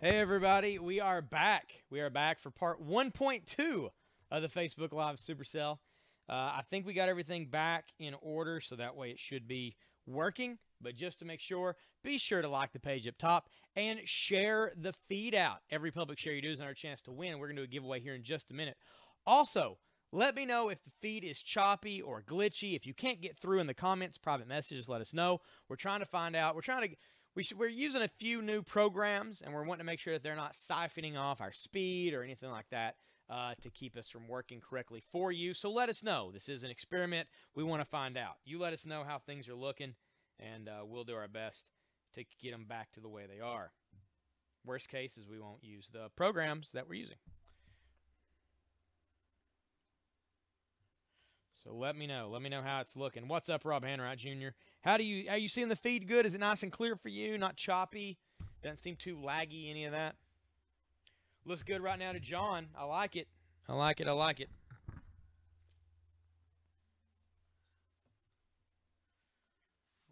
Hey everybody, we are back. We are back for part 1.2 of the Facebook Live Supercell. I think we got everything back in order, so that way it should be working. But just to make sure, be sure to like the page up top and share the feed out. Every public share you do is another chance to win. We're going to do a giveaway here in just a minute. Also, let me know if the feed is choppy or glitchy. If you can't get through in the comments, private messages, let us know. We're trying to find out. We're using a few new programs, and we're wanting to make sure that they're not siphoning off our speed or anything like that to keep us from working correctly for you. So let us know. This is an experiment. We want to find out. You let us know how things are looking, and we'll do our best to get them back to the way they are. Worst case is we won't use the programs that we're using. So let me know. Let me know how it's looking. What's up, Rob Hanwright Jr.? Are you seeing the feed good? Is it nice and clear for you? Not choppy? Doesn't seem too laggy, any of that? Looks good right now to John. I like it. I like it. I like it.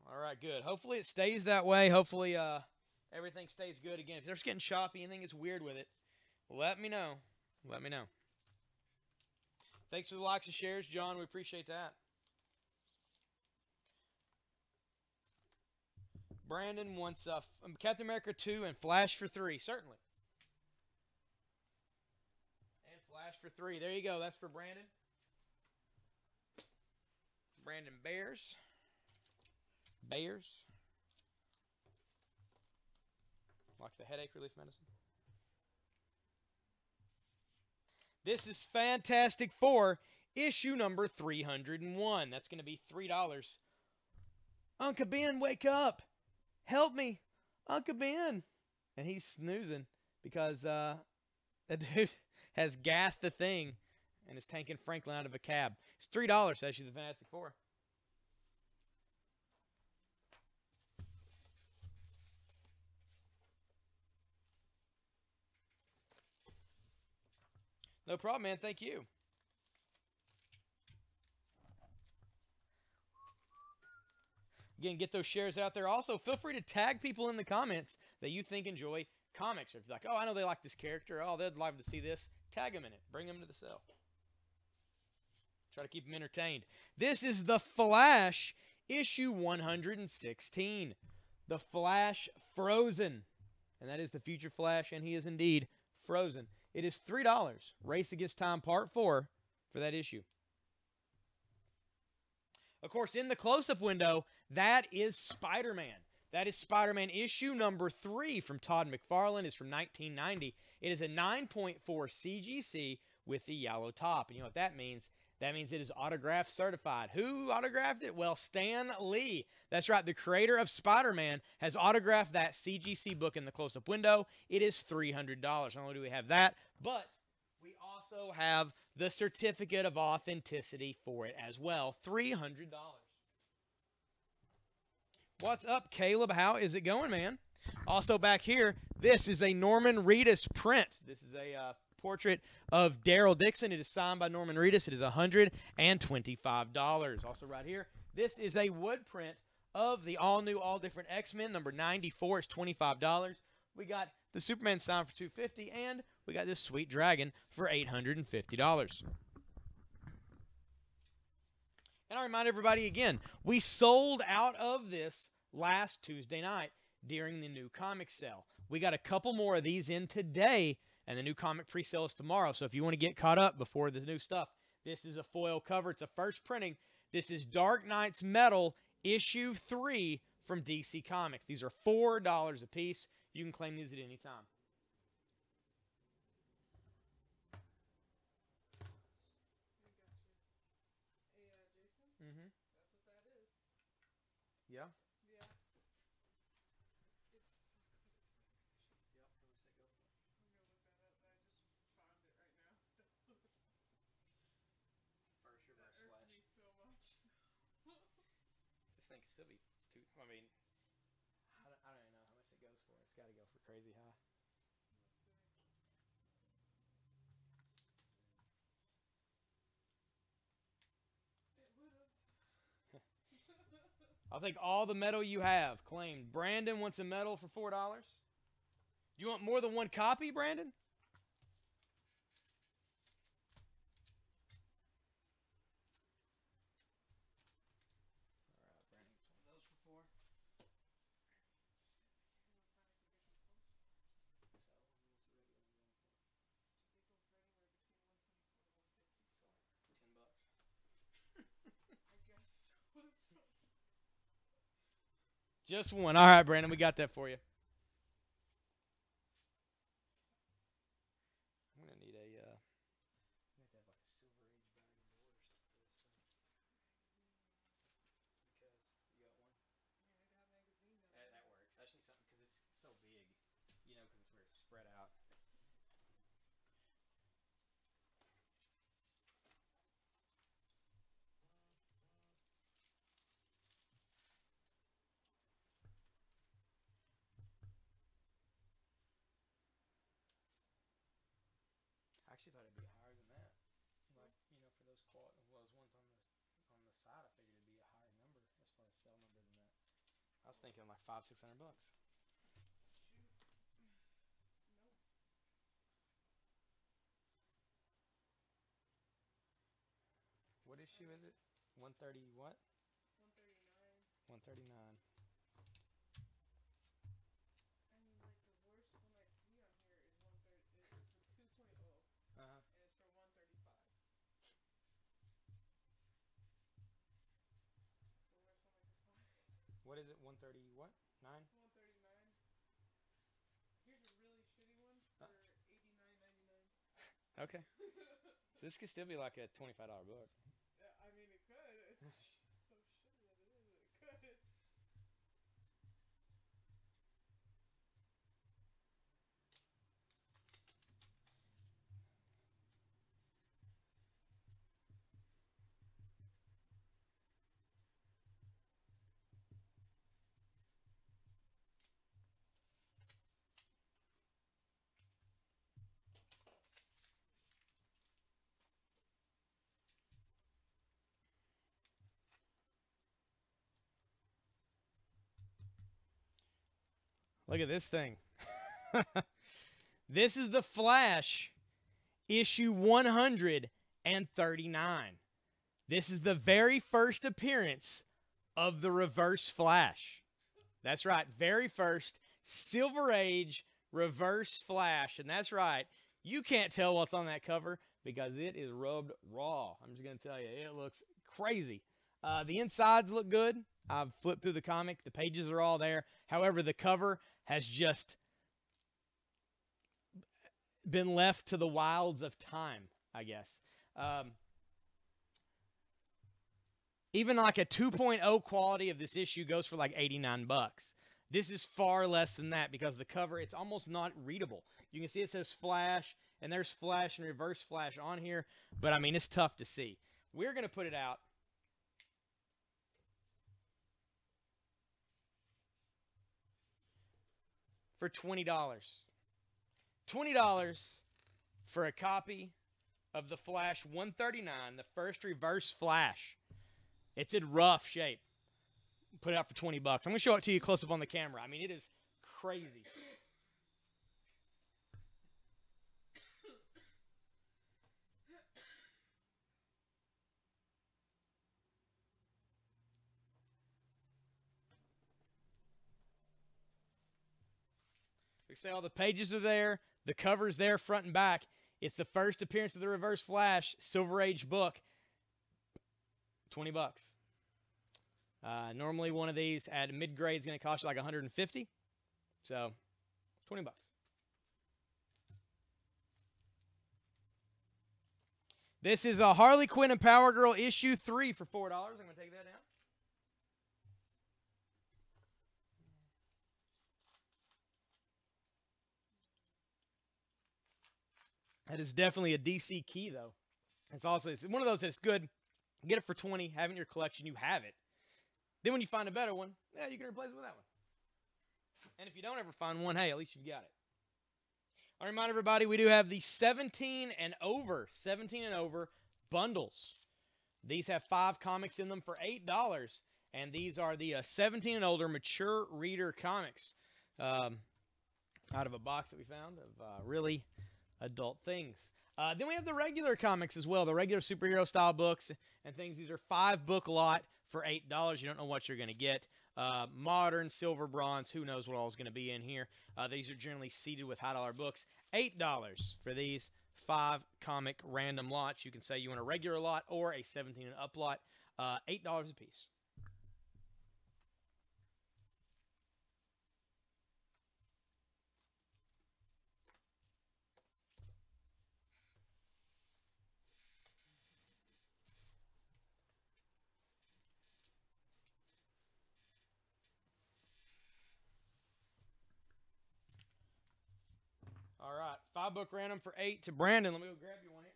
All right, good. Hopefully it stays that way. Hopefully everything stays good again. If there's getting choppy, anything is weird with it, let me know. Let me know. Thanks for the likes and shares, John. We appreciate that. Brandon wants Captain America 2 and Flash for 3. Certainly. And Flash for 3. There you go. That's for Brandon. Brandon Bears. Like the headache relief medicine. This is Fantastic Four, issue number 301. That's going to be $3. Uncle Ben, wake up. Help me. Uncle Ben. And he's snoozing because that dude has gassed the thing and is taking Franklin out of a cab. It's $3, issue the Fantastic Four. No problem, man. Thank you. Again, get those shares out there. Also, feel free to tag people in the comments that you think enjoy comics. Or if you're like, oh, I know they like this character. Oh, they'd love to see this. Tag them in it. Bring them to the cell. Try to keep them entertained. This is The Flash, issue 116. The Flash Frozen. And that is the future Flash, and he is indeed frozen. It is $3. Race Against Time Part 4 for that issue. Of course, in the close-up window, that is Spider-Man. That is Spider-Man issue number 3 from Todd McFarlane. It's from 1990. It is a 9.4 CGC with the yellow top. And you know what that means? That means it is autograph certified. Who autographed it? Well, Stan Lee. That's right. The creator of Spider-Man has autographed that CGC book in the close-up window. It is $300. Not only do we have that, but we also have the certificate of authenticity for it as well. $300. What's up, Caleb? How is it going, man? Also back here, this is a Norman Reedus print. This is a portrait of Daryl Dixon. It is signed by Norman Reedus. It is $125. Also right here, this is a wood print of the all-new, all-different X-Men, number 94. It's $25. We got the Superman sign for $250, and we got this sweet dragon for $850. And I remind everybody again, we sold out of this last Tuesday night during the new comic sale. We got a couple more of these in today, and the new comic pre-sale is tomorrow. So if you want to get caught up before the new stuff, this is a foil cover. It's a first printing. This is Dark Knight's Metal, issue 3 from DC Comics. These are $4 a piece. You can claim these at any time. Mm-hmm. Yeah. This thing could still be too. I mean, I don't even know how much it goes for. It's got to go for crazy high. I'll take all the metal you have claimed. Brandon wants a medal for $4. You want more than one copy, Brandon? Just one. All right, Brandon, we got that for you. I'm gonna need a. That works. I just need something because it's so big, you know, because it's where it's spread out. I actually thought it'd be higher than that. Like, you know, for those ones on the side, I figured it'd be a higher number as far as sell number than that. I was thinking like $500-600. What issue is it? 130 what? 139. 139. Uh-huh. What is it? 130 what? 9? Okay. So this could still be like a $25 book. I mean, it could. It's so shitty that it is. It could. Look at this thing. This is the Flash issue 139. This is the very first appearance of the Reverse Flash. That's right, very first Silver Age Reverse Flash. And that's right, you can't tell what's on that cover because it is rubbed raw. I'm just going to tell you, it looks crazy. The insides look good. I've flipped through the comic. The pages are all there. However, the cover has just been left to the wilds of time, I guess. Even like a 2.0 quality of this issue goes for like $89. This is far less than that because the cover, it's almost not readable. You can see it says Flash, and there's Flash and Reverse Flash on here, but I mean, it's tough to see. We're going to put it out for $20. $20 for a copy of the Flash 139, the first Reverse Flash. It's in rough shape. Put it out for $20. I'm going to show it to you close up on the camera. I mean, it is crazy. Like I say, all the pages are there. The cover's there front and back. It's the first appearance of the Reverse Flash Silver Age book. $20. Normally one of these at mid-grade is going to cost you like $150. So, $20. This is a Harley Quinn and Power Girl issue 3 for $4. I'm going to take that down. That is definitely a DC key, though. It's one of those that's good. Get it for $20. Have it in your collection. You have it. Then when you find a better one, yeah, you can replace it with that one. And if you don't ever find one, hey, at least you've got it. I remind everybody, we do have the 17 and over bundles. These have 5 comics in them for $8. And these are the 17 and older mature reader comics. out of a box that we found of really adult things. Then we have the regular comics as well, the regular superhero style books and things. These are 5-book lot for $8. You don't know what you're going to get. Modern, silver, bronze, who knows what all is going to be in here. These are generally seated with high dollar books. $8 for these 5 comic random lots. You can say you want a regular lot or a 17 and up lot. $8 a piece. All right, 5-book random for $8 to Brandon. Let me go grab you one here.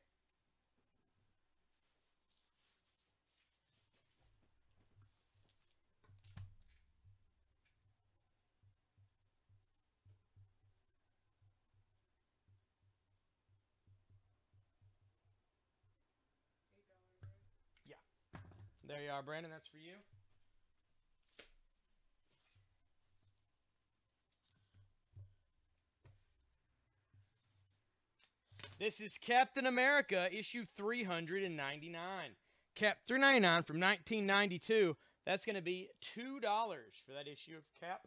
$8, right? Yeah. There you are, Brandon. That's for you. This is Captain America, issue 399. Cap 399 from 1992. That's going to be $2 for that issue of Cap.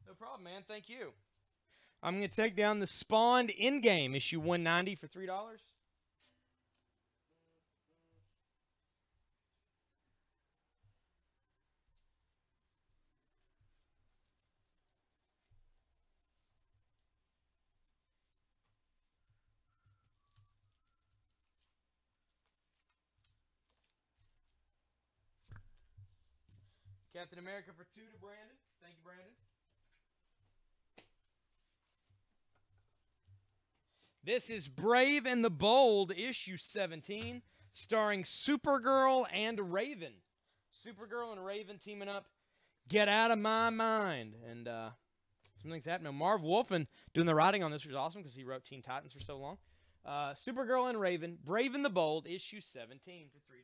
No problem, man. Thank you. I'm going to take down the Spawned Endgame, issue 190 for $3. Captain America for $2 to Brandon. Thank you, Brandon. This is Brave and the Bold, issue 17, starring Supergirl and Raven. Supergirl and Raven teaming up. Get out of my mind. And something's happening. Marv Wolfman doing the writing on this was awesome because he wrote Teen Titans for so long. Supergirl and Raven, Brave and the Bold, issue 17 for $3.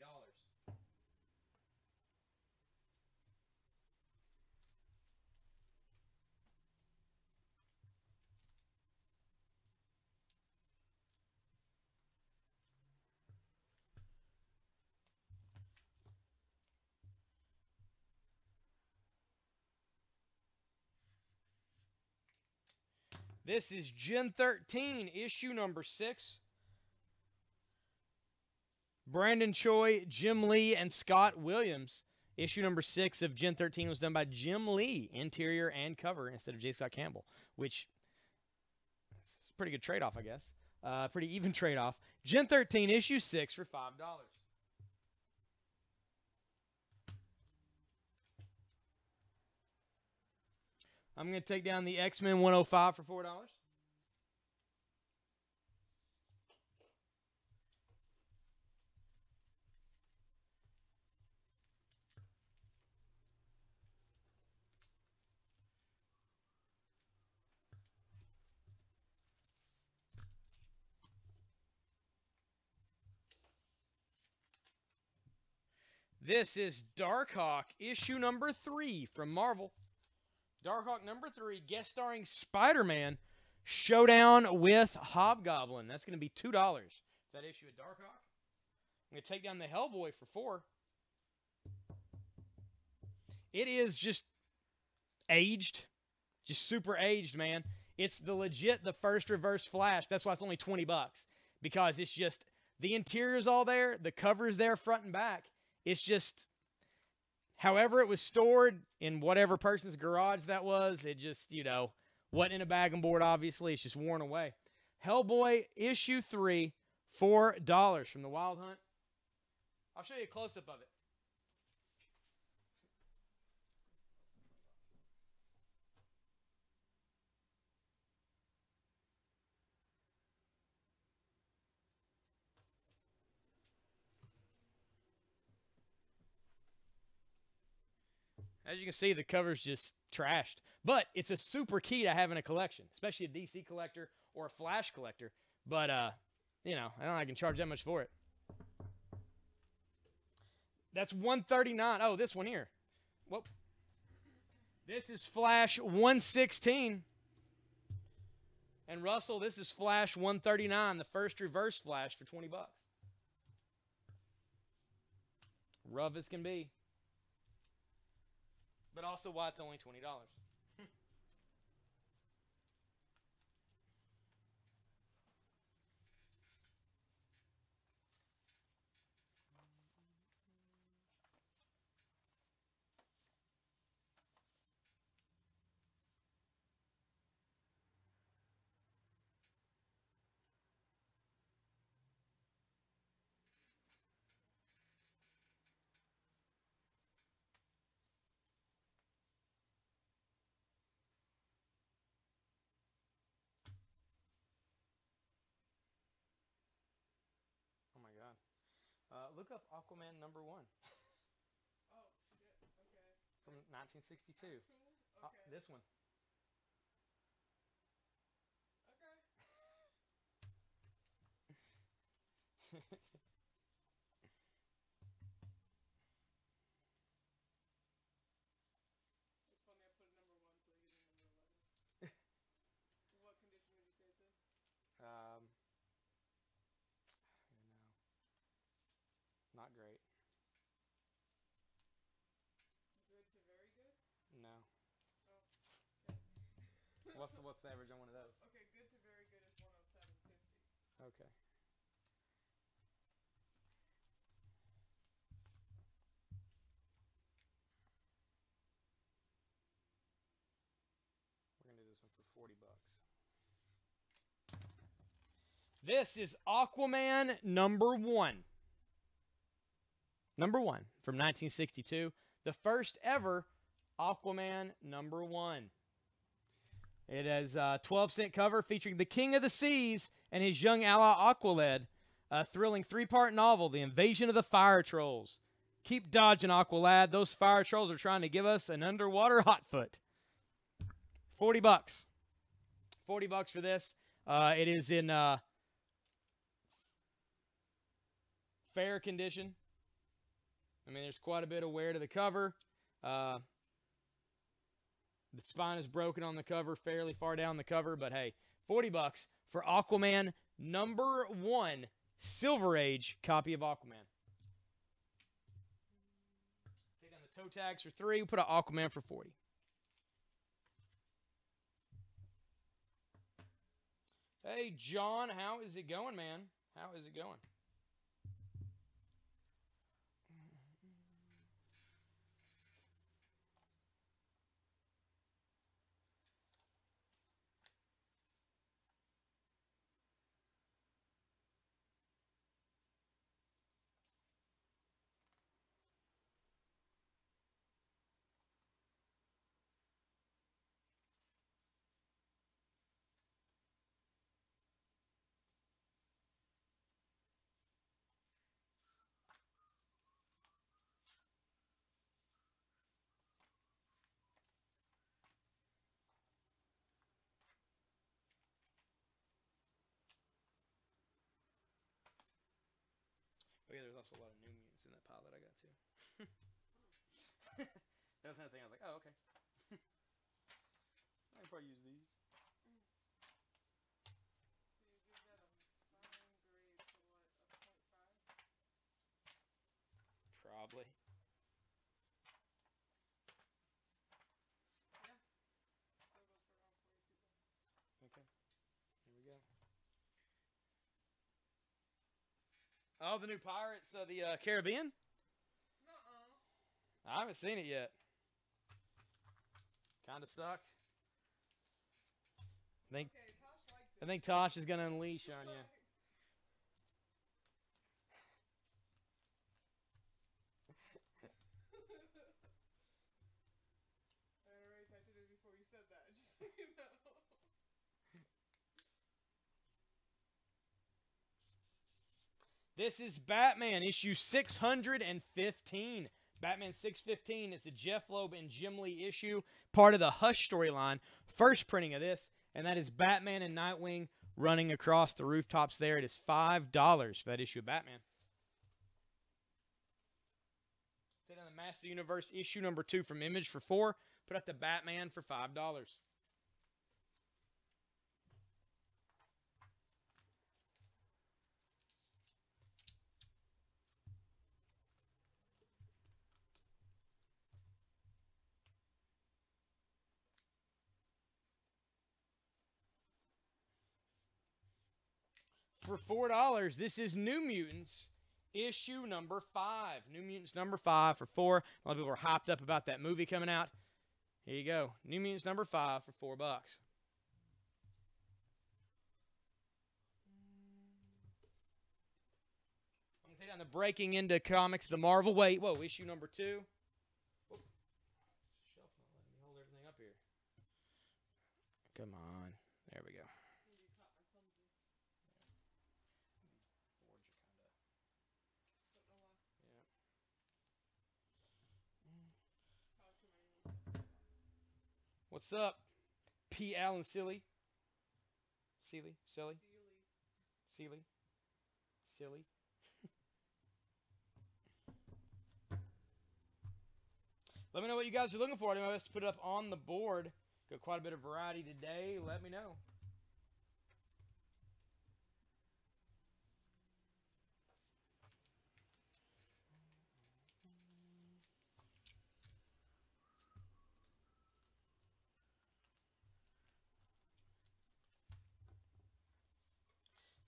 This is Gen 13, issue number 6. Brandon Choi, Jim Lee, and Scott Williams. Issue number 6 of Gen 13 was done by Jim Lee, interior and cover, instead of J. Scott Campbell, which is a pretty good trade-off, I guess. Pretty even trade-off. Gen 13, issue 6 for $5. I'm going to take down the X-Men 105 for $4. This is Darkhawk, issue number 3 from Marvel. Darkhawk number 3, guest starring Spider-Man, Showdown with Hobgoblin. That's going to be $2 for that issue of Darkhawk. I'm going to take down the Hellboy for $4. It is just aged, just super aged, man. It's the first Reverse Flash. That's why it's only $20 because it's just the interior's all there, the cover's there front and back. It's just however it was stored in whatever person's garage that was, it just, wasn't in a bag and board, obviously. It's just worn away. Hellboy, issue 3, $4 from the Wild Hunt. I'll show you a close-up of it. As you can see, the cover's just trashed. But it's a super key to having a collection, especially a DC collector or a Flash collector. But, I don't know, I can charge that much for it. That's 139. Oh, this one here. Whoop. This is Flash 116. And Russell, this is Flash 139, the first reverse Flash for 20 bucks. Rough as can be. But also why it's only $20. Oh my God. Look up Aquaman #1 Oh, shit. Okay. from 1962. Actual? Okay. This one. Okay. It's funny I put it number 1 so they give me number 11. What condition would you say it's in? I don't even know. Not great. Good to very good? No. Oh, okay. What's the average on one of those? Okay, good to very good is 107.50. Okay. We're gonna do this one for 40 bucks. This is Aquaman #1. #1 from 1962. The first ever Aquaman #1. It has a 12-cent cover featuring the King of the Seas and his young ally Aqualad. A thrilling 3-part novel, The Invasion of the Fire Trolls. Keep dodging, Aqualad. Those fire trolls are trying to give us an underwater hotfoot. 40 bucks. 40 bucks for this. It is in fair condition. I mean, there's quite a bit of wear to the cover. The spine is broken on the cover, fairly far down the cover, but hey, 40 bucks for Aquaman #1 Silver Age copy of Aquaman. Take down the toe tags for 3. We'll put an Aquaman for 40. Hey, John, how is it going, man? How is it going? Oh yeah, there's also a lot of New Mutants in that pile that I got too. That was another thing. I was like, oh, okay. I can probably use these. So you give that a fine grade for what, a 0.5? Probably. Yeah. Still goes for around 42 bucks. Okay. Here we go. Oh, the new Pirates of the Caribbean? Nuh-uh. I haven't seen it yet. Kind of sucked. Okay, Tosh liked it. I think Tosh is going to unleash on you. I already typed it in before you said that, just so you know. This is Batman issue 615. Batman 615 is a Jeff Loeb and Jim Lee issue, part of the Hush storyline. First printing of this, and that is Batman and Nightwing running across the rooftops there. It is $5 for that issue of Batman. Master Universe issue number 2 from Image for $4. Put out the Batman for $5. For $4, this is New Mutants issue number 5. New Mutants number 5 for $4. A lot of people were hyped up about that movie coming out. Here you go. New Mutants number 5 for $4. I'm going to take down the Breaking Into Comics, the Marvel. Wait, whoa, issue number 2. Whoop. Shelf not letting me hold everything up here. Come on. There we go. What's up, P. Allen Silly? Silly? Let me know what you guys are looking for. I do my best to put it up on the board. Got quite a bit of variety today. Let me know.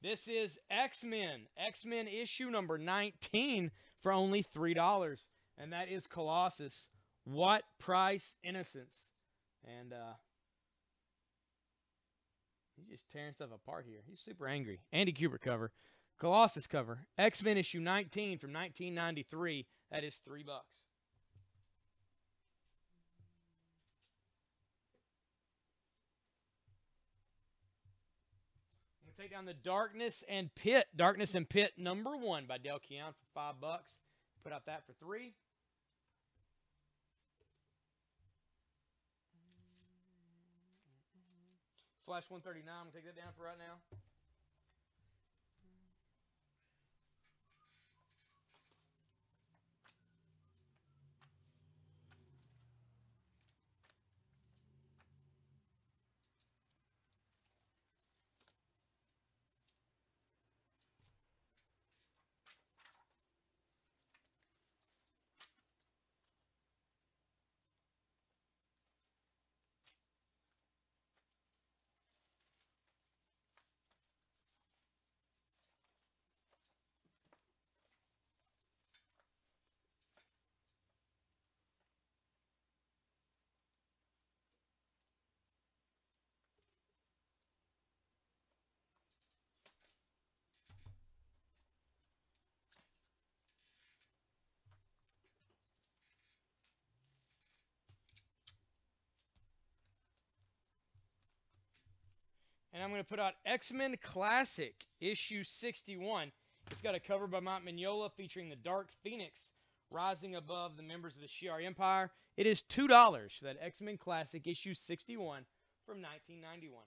This is X-Men. X-Men issue number 19 for only $3. And that is Colossus. What price innocence? And he's just tearing stuff apart here. He's super angry. Andy Kubert cover. Colossus cover. X-Men issue 19 from 1993. That is $3. Take down the Darkness and Pit. Darkness and Pit number 1 by Del Keon for $5. Put out that for $3. Flash 139. I'm going to take that down for right now. And I'm going to put out X-Men Classic, issue 61. It's got a cover by Mike Mignola featuring the Dark Phoenix rising above the members of the Shi'ar Empire. It is $2 for that X-Men Classic, issue 61 from 1991.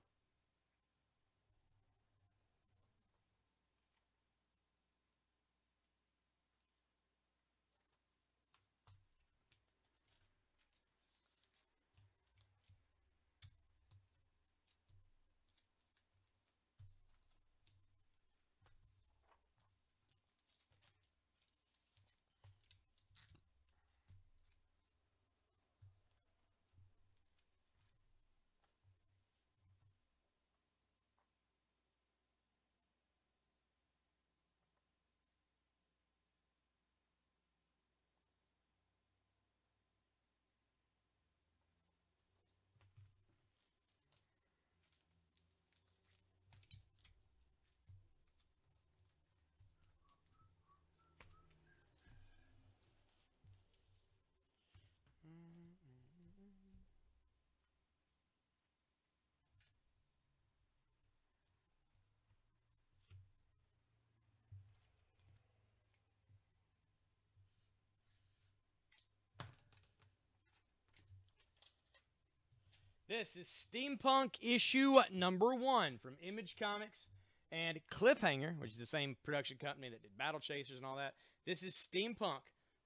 This is Steampunk issue number 1 from Image Comics and Cliffhanger, which is the same production company that did Battle Chasers and all that. This is Steampunk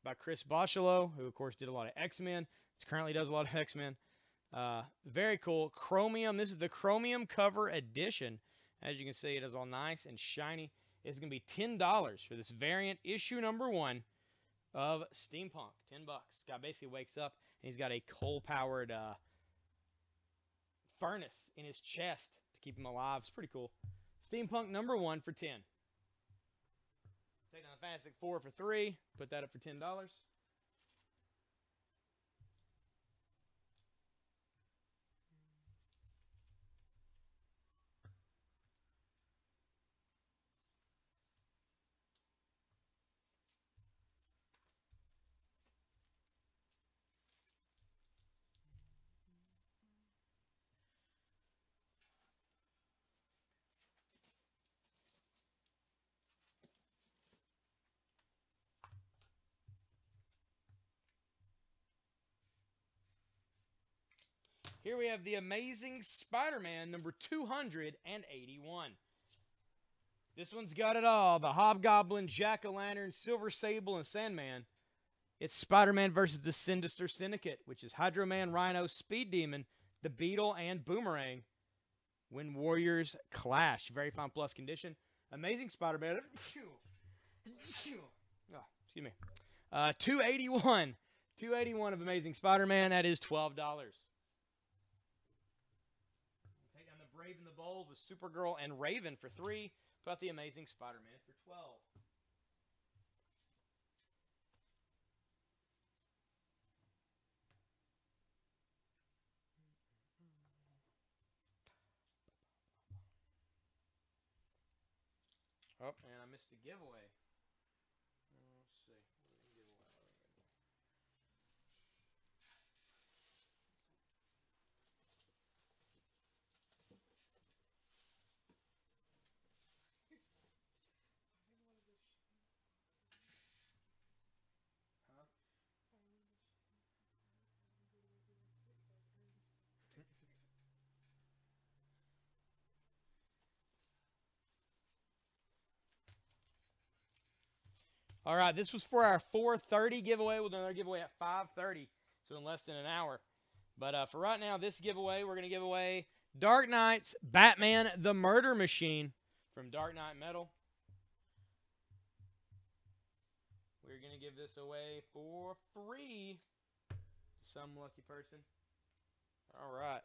by Chris Bachalo, who, of course, did a lot of X-Men. Currently does a lot of X-Men. Very cool. Chromium. This is the Chromium cover edition. As you can see, it is all nice and shiny. It's going to be $10 for this variant issue number 1 of Steampunk. $10. Guy basically wakes up and he's got a coal-powered furnace in his chest to keep him alive. It's pretty cool. Steampunk number 1 for 10. Take down the Fantastic Four for 3. Put that up for $10. Here we have the Amazing Spider-Man number 281. This one's got it all. The Hobgoblin, Jack-O-Lantern, Silver Sable, and Sandman. It's Spider-Man versus the Sinister Syndicate, which is Hydro Man, Rhino, Speed Demon, the Beetle, and Boomerang. When warriors clash. Very fine plus condition. Amazing Spider-Man. Oh, excuse me. 281. 281 of Amazing Spider-Man. That is $12. Take down the Brave and the Bold with Supergirl and Raven for 3. Put out the Amazing Spider-Man for 12. Oh, and I missed a giveaway. Let's see. What did we give away? Huh? All right, this was for our 4:30 giveaway. We'll do another giveaway at 5:30, so in less than an hour. But for right now, this giveaway, we're going to give away Dark Knight's Batman the Murder Machine from Dark Knight Metal. We're going to give this away for free to some lucky person. All right.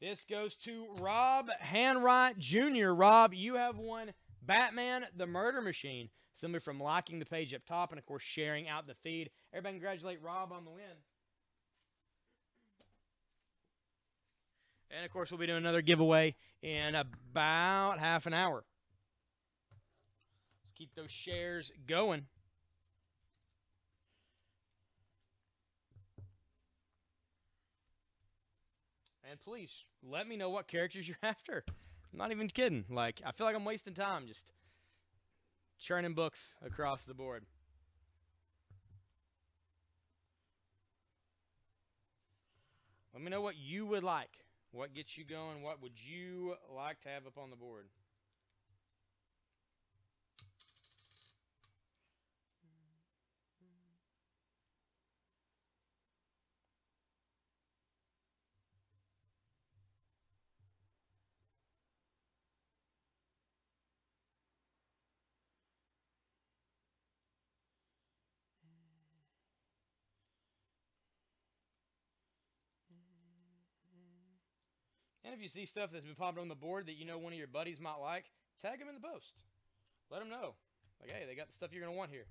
This goes to Rob Hanwright Jr. Rob, you have won Batman the Murder Machine. Simply from liking the page up top and, of course, sharing out the feed. Everybody congratulate Rob on the win. And, of course, we'll be doing another giveaway in about half an hour. Let's keep those shares going. And please, let me know what characters you're after. I'm not even kidding. Like, I feel like I'm wasting time just churning books across the board. Let me know what you would like. What gets you going? What would you like to have up on the board? And if you see stuff that's been popped on the board that you know one of your buddies might like, tag them in the post. Let them know. Like, hey, they got the stuff you're going to want here.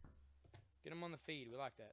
Get them on the feed. We like that.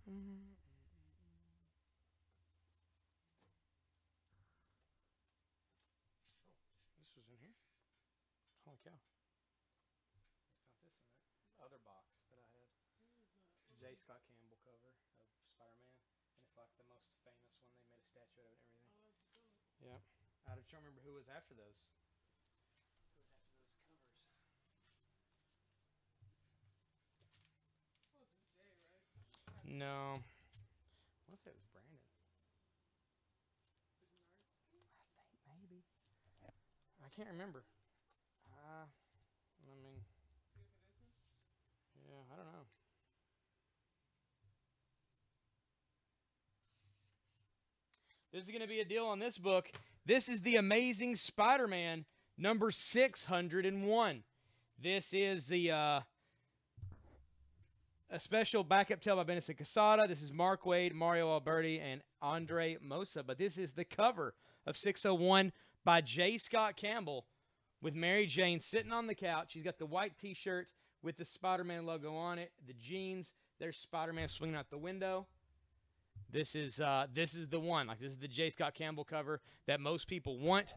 This was in here. Holy cow! I found this in that other box that I had. J. Scott Campbell cover of Spider-Man, and it's like the most famous one. They made a statue out of it and everything. Yeah. I don't remember who was after those. Who was after those covers? Wasn't Jay, right? No. I want to say it was Brandon. Bernardsky? I think maybe. I can't remember. I mean, See if it is him? yeah, I don't know. This is going to be a deal on this book. This is The Amazing Spider-Man, number 601. This is the a special backup tale by Benison Casada. This is Mark Waid, Mario Alberti, and Andre Mosa. But this is the cover of 601 by J. Scott Campbell with Mary Jane sitting on the couch. She's got the white T-shirt with the Spider-Man logo on it, the jeans. There's Spider-Man swinging out the window. This is the one. Like, this is the J. Scott Campbell cover that most people want.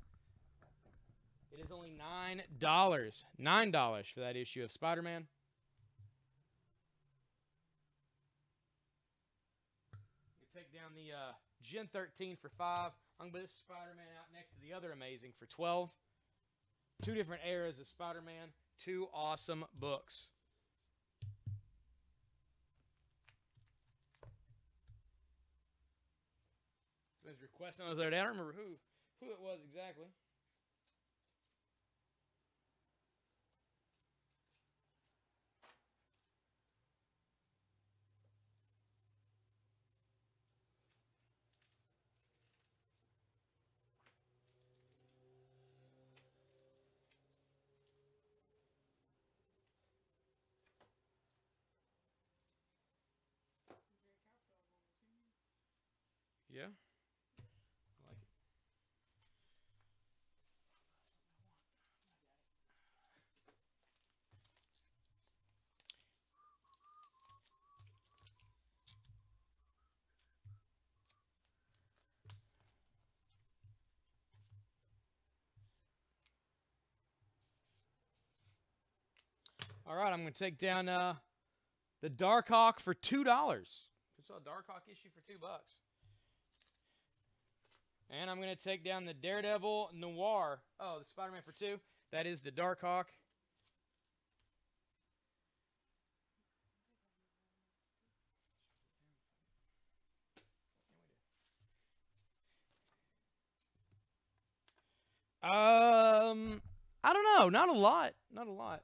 It is only $9. $9 for that issue of Spider-Man. You take down the Gen 13 for $5. I'm going to put this Spider-Man out next to the other Amazing for $12. Two different eras of Spider-Man. Two awesome books. Somebody's requesting those the other day. I don't remember who it was exactly. Yeah. I like it. All right, I'm going to take down the Dark Hawk for $2. I saw a Dark Hawk issue for $2. And I'm going to take down the Daredevil Noir. Oh, the Spider-Man for $2. That is the Dark Hawk. I don't know. Not a lot. Not a lot.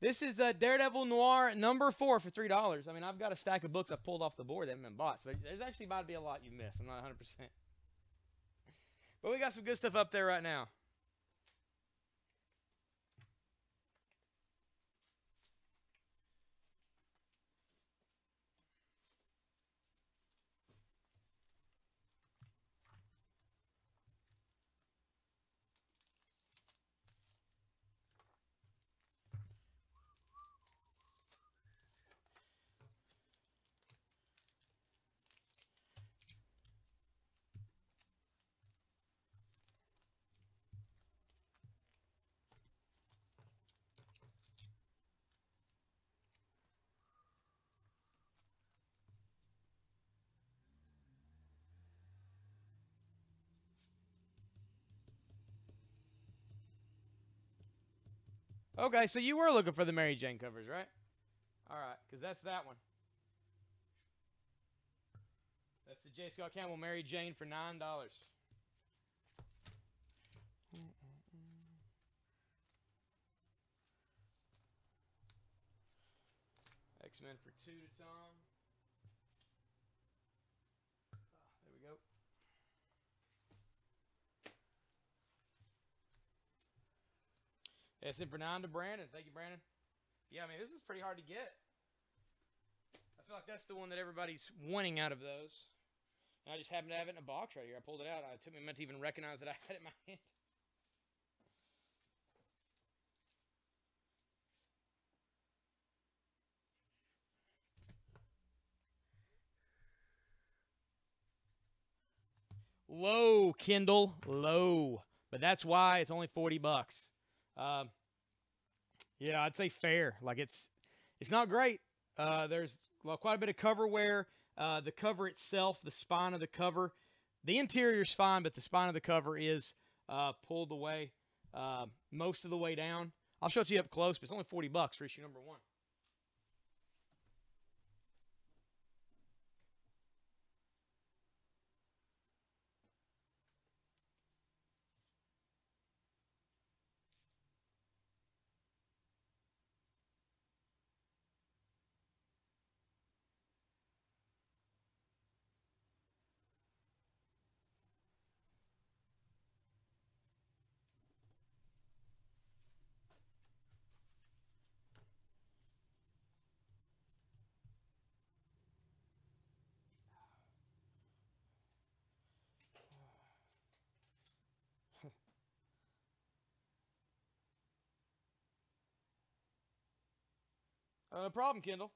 This is Daredevil Noir number 4 for $3. I mean, I've got a stack of books I've pulled off the board that haven't been bought. So there's actually about to be a lot you missed. I'm not 100%. But we got some good stuff up there right now. Okay, so you were looking for the Mary Jane covers, right? All right, because that's that one. That's the J. Scott Campbell Mary Jane for $9. X-Men for $2 to Tom. There we go. SM for $9 to Brandon. Thank you, Brandon. Yeah, I mean, this is pretty hard to get. I feel like that's the one that everybody's wanting out of those. And I just happened to have it in a box right here. I pulled it out. It took me a minute to even recognize that I had it in my hand. Low, Kindle, low. But that's why it's only $40. Um, yeah, I'd say fair. Like it's not great. There's quite a bit of cover wear. The cover itself, the spine of the cover, the interior's fine, but the spine of the cover is pulled away most of the way down. I'll show it to you up close, but it's only $40 for issue number 1. No problem, Kindle.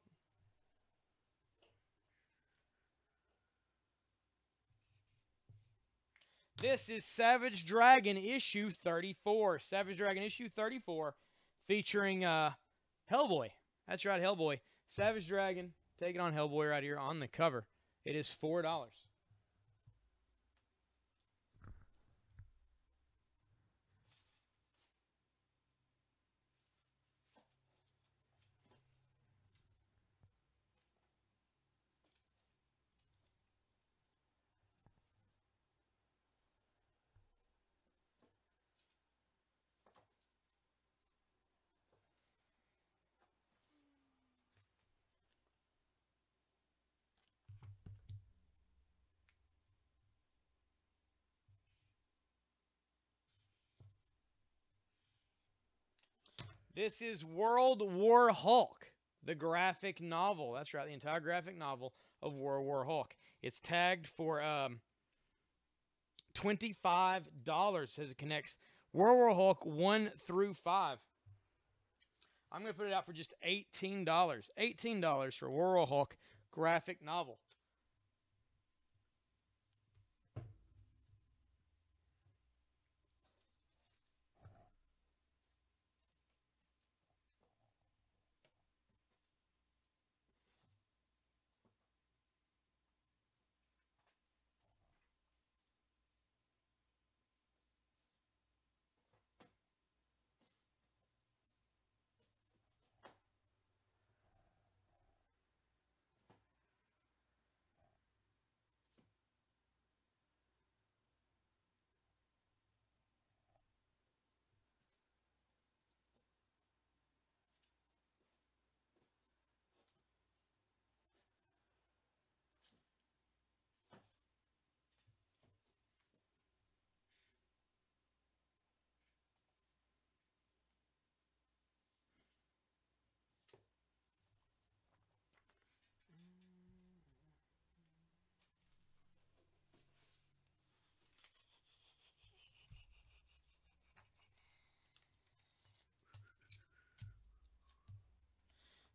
This is Savage Dragon issue 34. Savage Dragon issue 34 featuring Hellboy. That's right, Hellboy. Savage Dragon taking on Hellboy right here on the cover. It is $4. This is World War Hulk, the graphic novel. That's right, the entire graphic novel of World War Hulk. It's tagged for $25 as it connects World War Hulk 1 through 5. I'm going to put it out for just $18. $18 for World War Hulk graphic novel.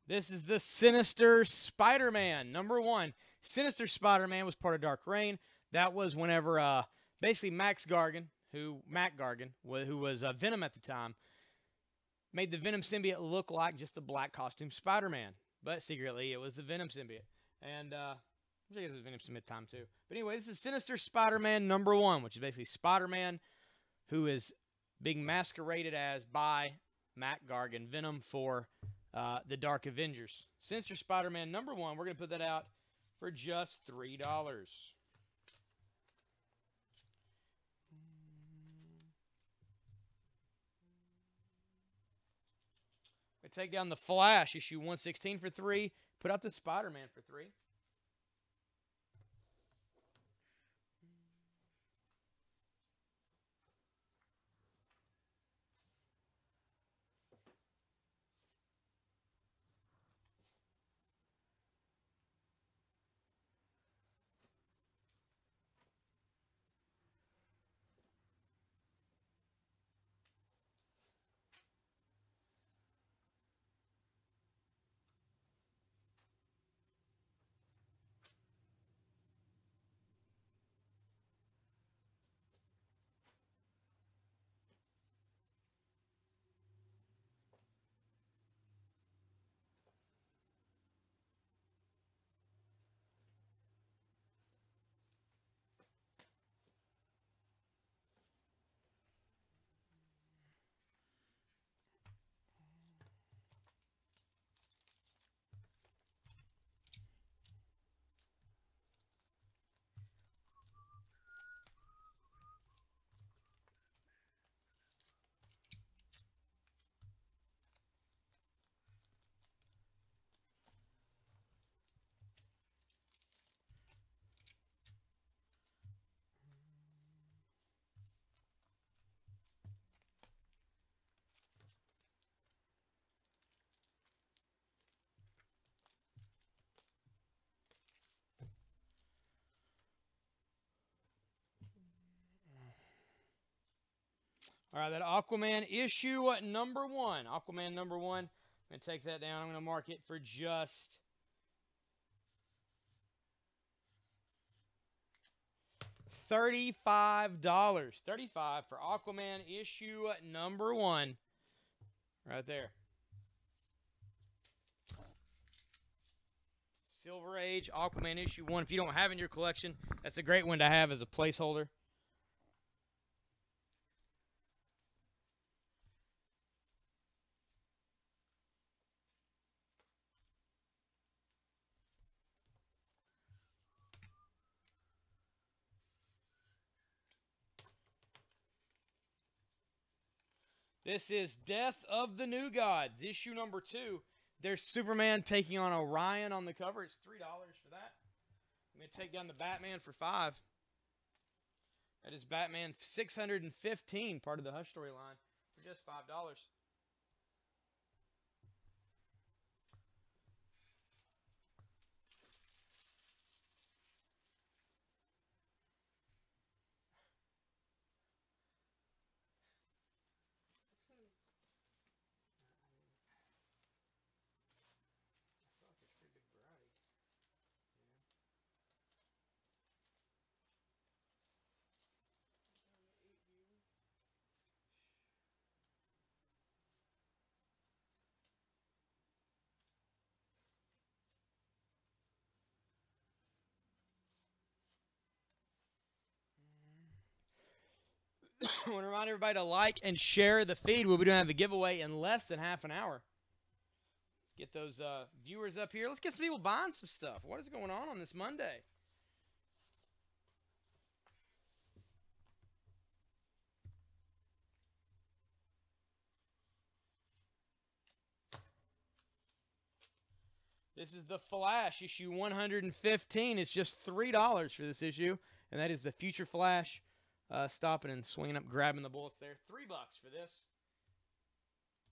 This is the Sinister Spider-Man, number 1. Sinister Spider-Man was part of Dark Reign. That was whenever basically Mac Gargan, who was Venom at the time, made the Venom symbiote look like just a black costume Spider-Man. But secretly, it was the Venom symbiote. And I guess it was Venom symbiote time too. But anyway, this is Sinister Spider-Man number 1, which is basically Spider-Man who is being masqueraded as by Mac Gargan, Venom for the Dark Avengers. Sinister Spider-Man number 1. We're going to put that out for just $3. We take down the Flash, issue 116 for $3. Put out the Spider-Man for $3. All right, that Aquaman issue number 1. Aquaman number 1. I'm going to take that down. I'm going to mark it for just $35. $35 for Aquaman issue number 1. Right there. Silver Age Aquaman issue 1. If you don't have it in your collection, that's a great one to have as a placeholder. This is Death of the New Gods, issue number 2. There's Superman taking on Orion on the cover. It's $3 for that. I'm going to take down the Batman for $5. That is Batman 615, part of the Hush storyline, for just $5. I want to remind everybody to like and share the feed. We'll be doing a giveaway in less than half an hour. Let's get those viewers up here. Let's get some people buying some stuff. What is going on this Monday? This is the Flash, issue 115. It's just $3 for this issue, and that is the Future Flash stopping and swinging up, grabbing the bullets there. $3 for this.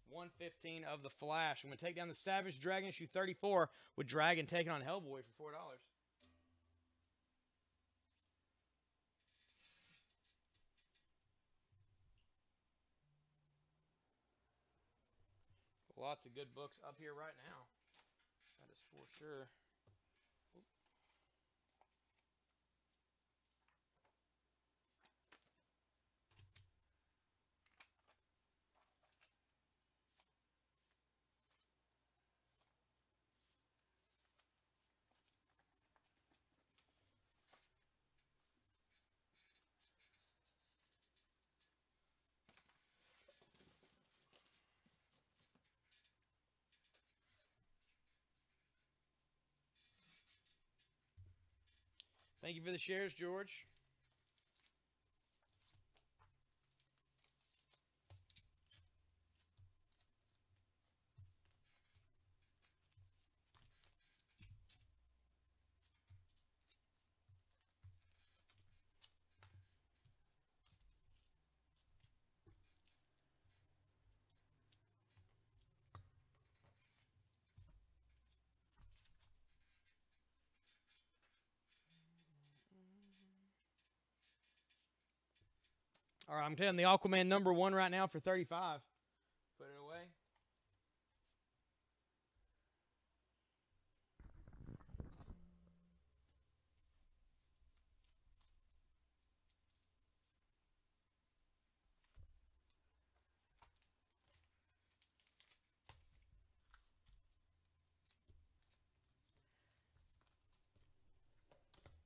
115 of the Flash. I'm going to take down the Savage Dragon, issue 34, with Dragon taking on Hellboy for $4. Lots of good books up here right now. That is for sure. Thank you for the shares, George. All right, I'm telling the Aquaman number 1 right now for $35. Put it away.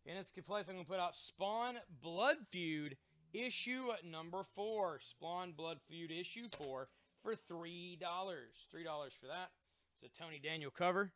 In its place, I'm going to put out Spawn Blood Feud issue number 4. Spawn Blood Feud issue 4 for $3. $3 for that. It's a Tony Daniel cover.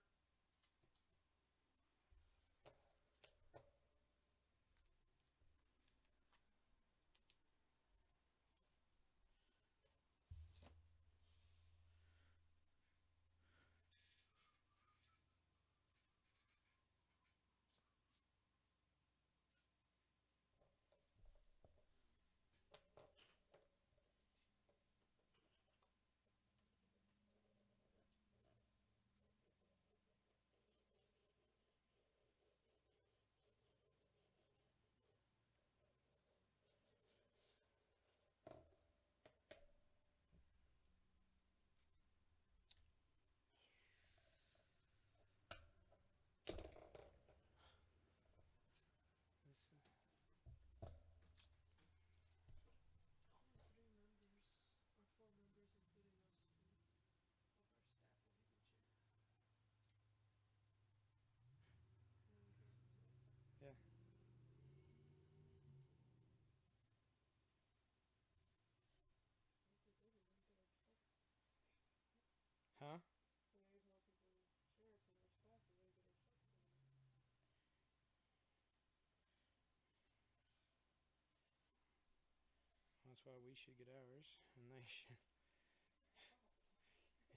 That's why we should get ours, and they should.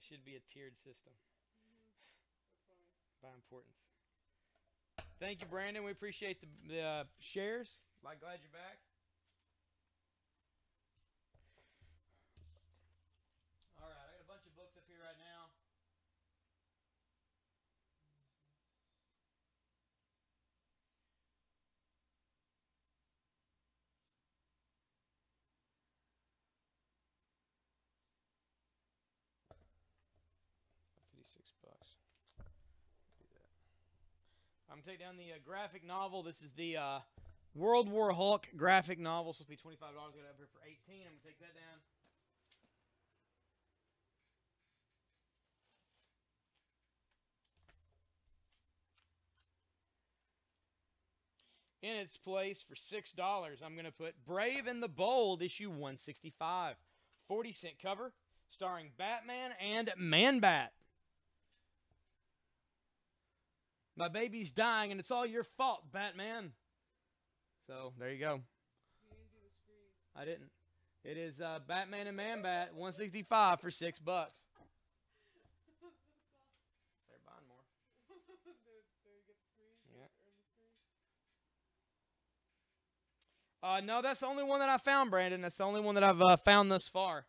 It should be a tiered system That's funny. by importance. Thank you, Brandon. We appreciate the shares. Glad you're back. All right, I got a bunch of books up here right now. $56. Do that. I'm gonna take down the graphic novel. This is the World War Hulk graphic novel. Supposed to be $25. Got it up here for $18. I'm gonna take that down. In its place for $6, I'm going to put Brave and the Bold, issue 165. 40-cent cover, starring Batman and Man-Bat. My baby's dying, and it's all your fault, Batman. So, there you go. You didn't do the screens. I didn't. It is Batman and Man-Bat, 165 for $6. That's awesome. They're buying more. There you get the screens. Yeah. Earn the screens. No, that's the only one that I found, Brandon. That's the only one that I've found thus far.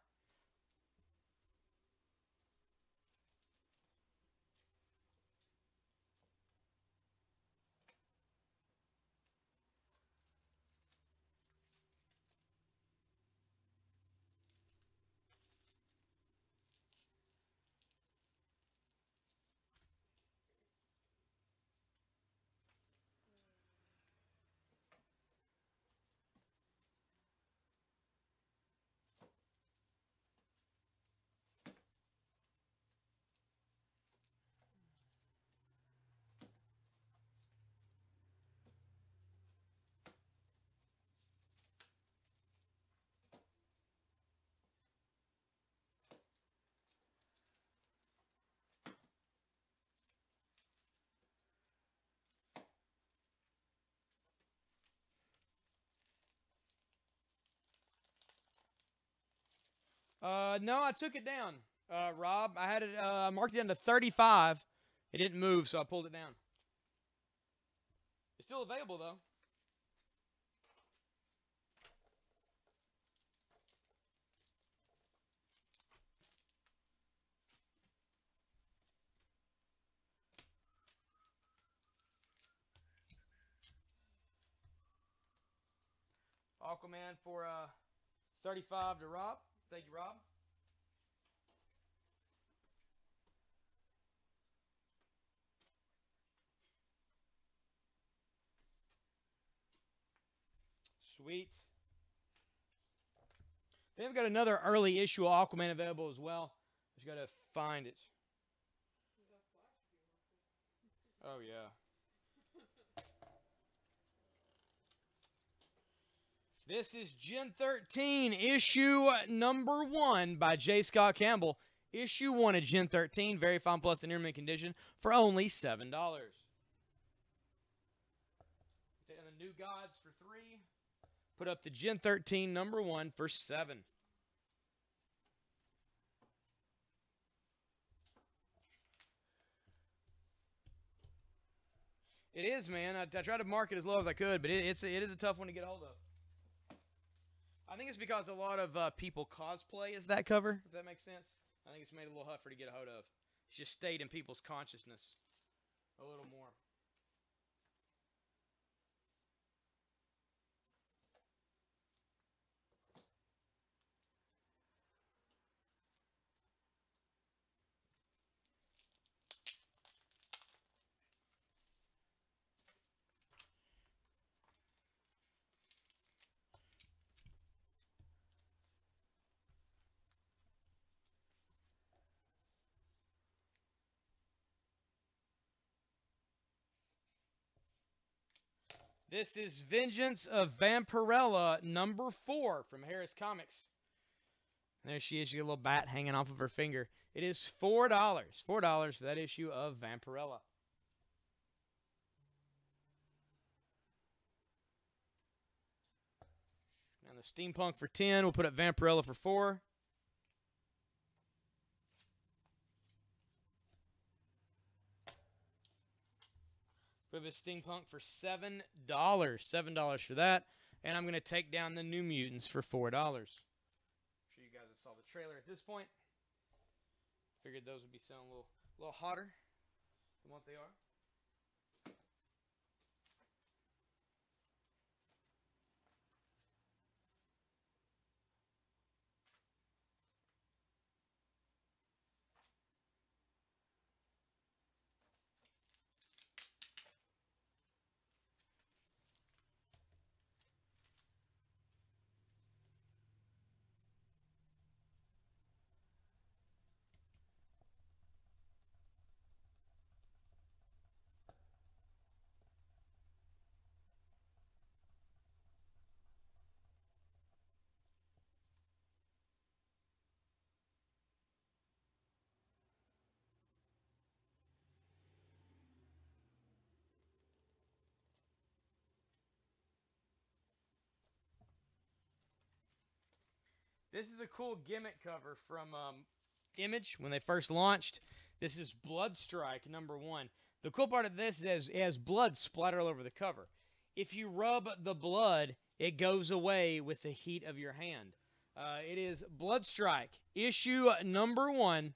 No, I took it down, Rob. I had it marked it down to 35. It didn't move, so I pulled it down. It's still available, though. Aquaman for 35 to Rob. Thank you, Rob. Sweet. They've got another early issue of Aquaman available as well. Just got to find it. Oh, yeah. This is Gen 13, issue number 1 by J. Scott Campbell. Issue 1 of Gen 13, very fine plus and mint condition for only $7. Taking the New Gods for 3. Put up the Gen 13 number 1 for 7. It is, man. I tried to mark it as low as I could, but it is a tough one to get a hold of. I think it's because a lot of people cosplay as that cover, if that makes sense. I think it's made it a little tougher to get a hold of. It's just stayed in people's consciousness a little more. This is Vengeance of Vampirella number 4 from Harris Comics. There she is. She got a little bat hanging off of her finger. It is $4. $4 for that issue of Vampirella. And the Steampunk for 10. We'll put up Vampirella for 4. Put up a Steampunk for $7. $7 for that. And I'm going to take down the New Mutants for $4. I'm sure you guys have saw the trailer at this point. Figured those would be selling a little hotter than what they are. This is a cool gimmick cover from Image when they first launched. This is Bloodstrike #1. The cool part of this is it has blood splattered all over the cover. If you rub the blood, it goes away with the heat of your hand. It is Bloodstrike, issue #1. And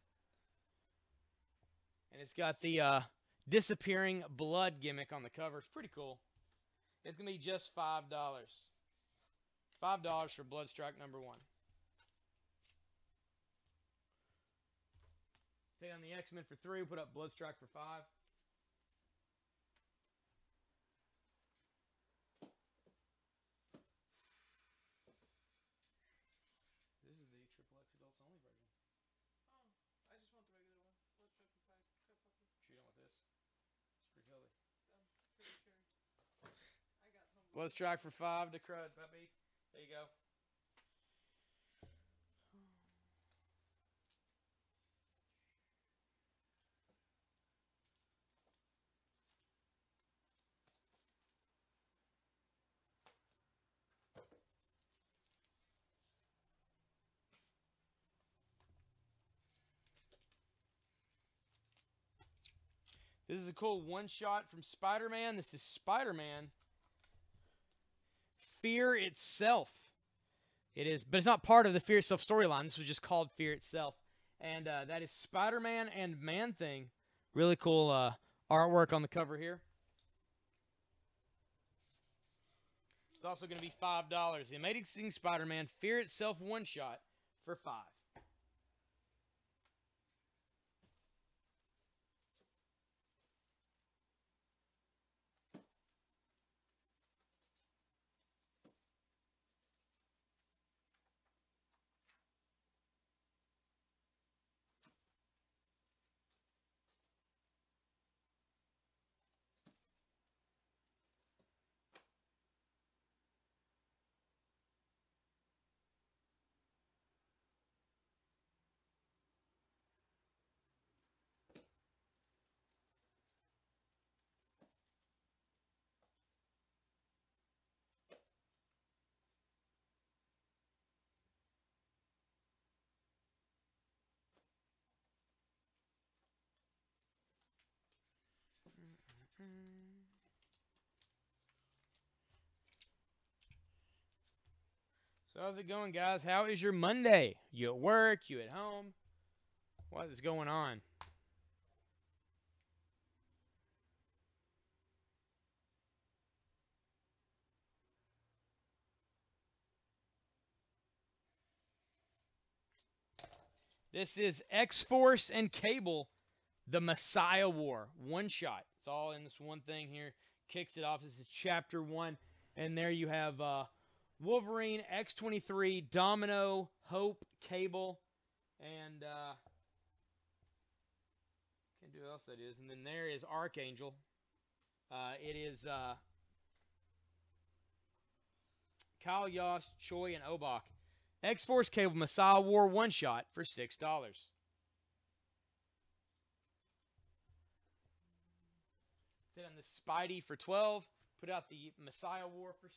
it's got the disappearing blood gimmick on the cover. It's pretty cool. It's going to be just $5. $5 for Bloodstrike #1. Take on the X-Men for 3. We'll put up Bloodstrike for 5. This is the Triple X Adults Only version. Oh, I just want the regular one. Let's try for 5. Sure you don't want this? It's pretty filthy. I'm pretty sure. I got home. Bloodstrike for 5 to Crud, puppy. There you go. This is a cool one-shot from Spider-Man. This is Spider-Man Fear Itself. It is, but it's not part of the Fear Itself storyline. This was just called Fear Itself. And that is Spider-Man and Man-Thing. Really cool artwork on the cover here. It's also going to be $5. The Amazing Spider-Man Fear Itself one-shot for $5. So how's it going, guys? How is your Monday? You at work? You at home? What is going on? This is X-Force and Cable, the Messiah War. One shot. It's all in this one thing here. Kicks it off. This is chapter 1. And there you have Wolverine, X-23, Domino, Hope, Cable, and can't do what else that is. And then there is Archangel. It is Kyle Yost, Choi, and Obak. X-Force Cable Messiah War one shot for $6. Then on the Spidey for $12. Put out the Messiah War for $6.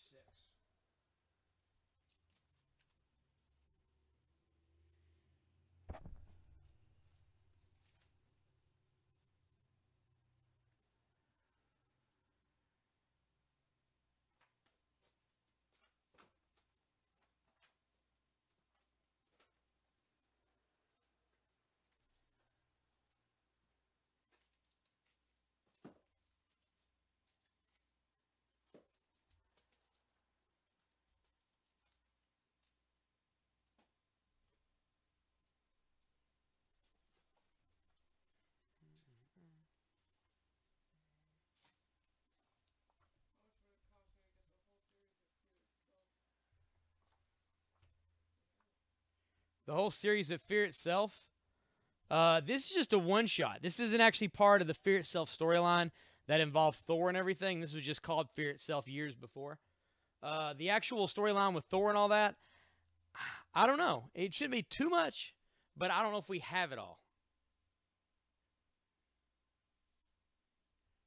the whole series of Fear Itself. This is just a one-shot. This isn't actually part of the Fear Itself storyline that involved Thor and everything. This was just called Fear Itself years before. The actual storyline with Thor and all that, I don't know. It shouldn't be too much, but I don't know if we have it all.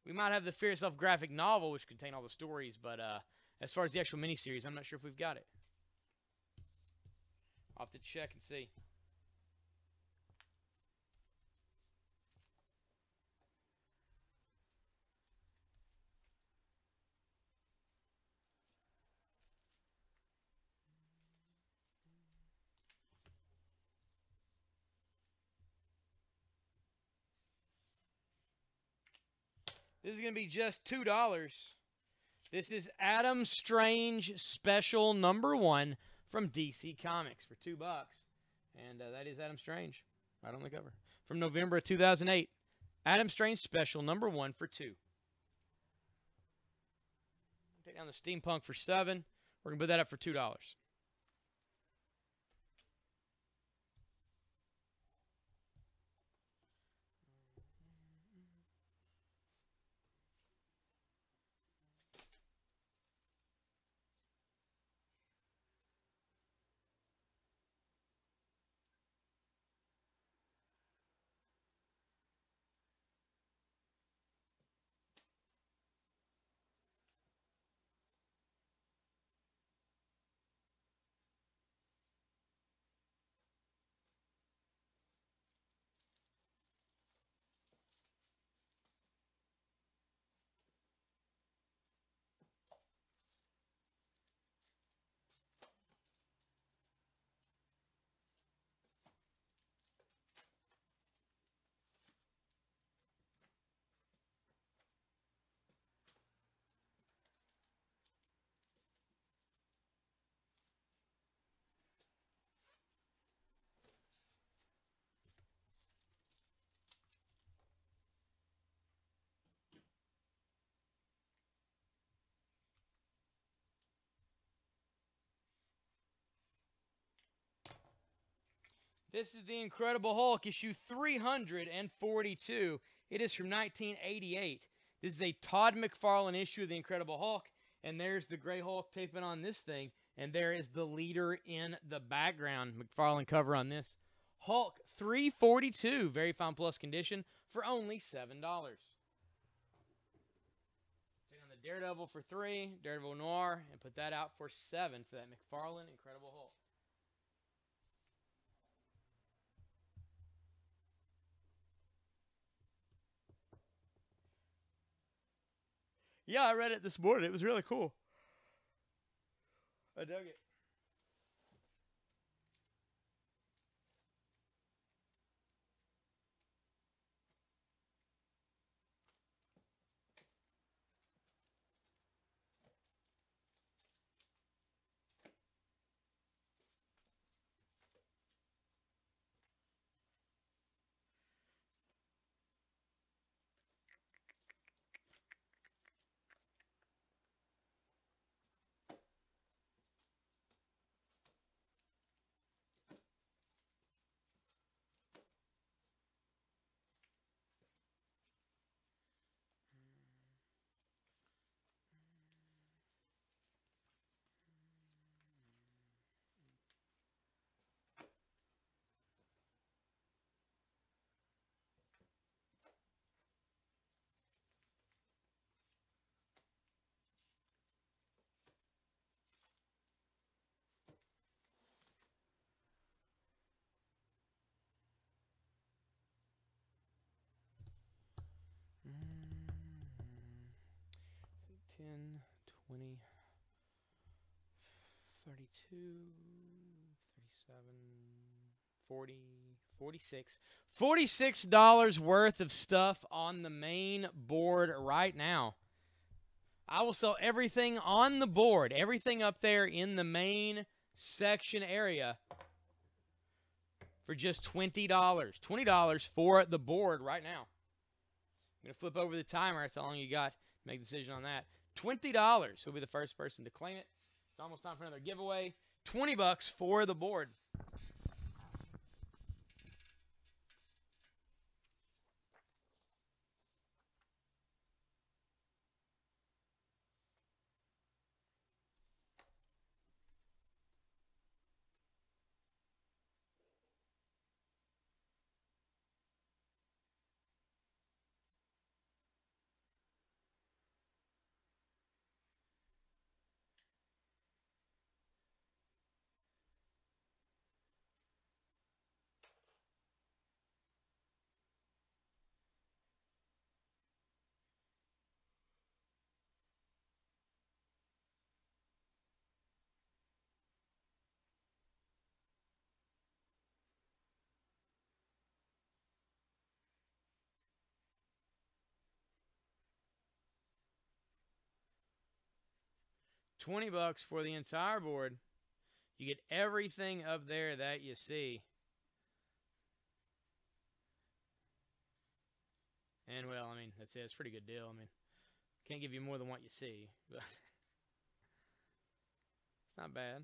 We might have the Fear Itself graphic novel, which contain all the stories, but as far as the actual miniseries, I'm not sure if we've got it. I'll have to check and see. This is going to be just $2. This is Adam Strange Special #1 from DC Comics for $2. And that is Adam Strange right on the cover. From November of 2008. Adam Strange Special #1 for $2. Take down the Steampunk for $7. We're going to put that up for $2. This is The Incredible Hulk, issue 342. It is from 1988. This is a Todd McFarlane issue of The Incredible Hulk, and there's the Gray Hulk taping on this thing, and there is the leader in the background. McFarlane cover on this. Hulk 342, very fine plus condition, for only $7. Take on the Daredevil for $3, Daredevil Noir, and put that out for $7 for that McFarlane Incredible Hulk. Yeah, I read it this morning. It was really cool. I dug it. So 10, 20, 32, 37, 40, 46. $46 worth of stuff on the main board right now. I will sell everything on the board, everything up there in the main section area for just $20. $20 for the board right now. I'm going to flip over the timer. That's how long you got to make a decision on that. $20. Who'll be the first person to claim it? It's almost time for another giveaway. $20 for the board. 20 bucks for the entire board. You get everything up there that you see. And, well, I mean, that's it. It's a pretty good deal. I mean, can't give you more than what you see, but it's not bad.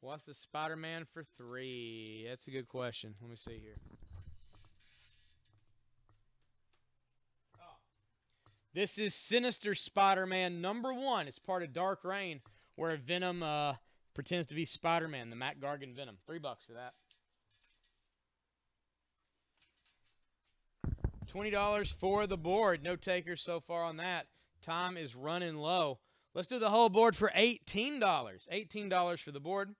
What's the Spider-Man for 3? That's a good question. Let me see here. This is Sinister Spider-Man #1. It's part of Dark Reign, where Venom pretends to be Spider-Man, the Matt Gargan Venom. $3 for that. $20 for the board. No takers so far on that. Time is running low. Let's do the whole board for $18. $18 for the board.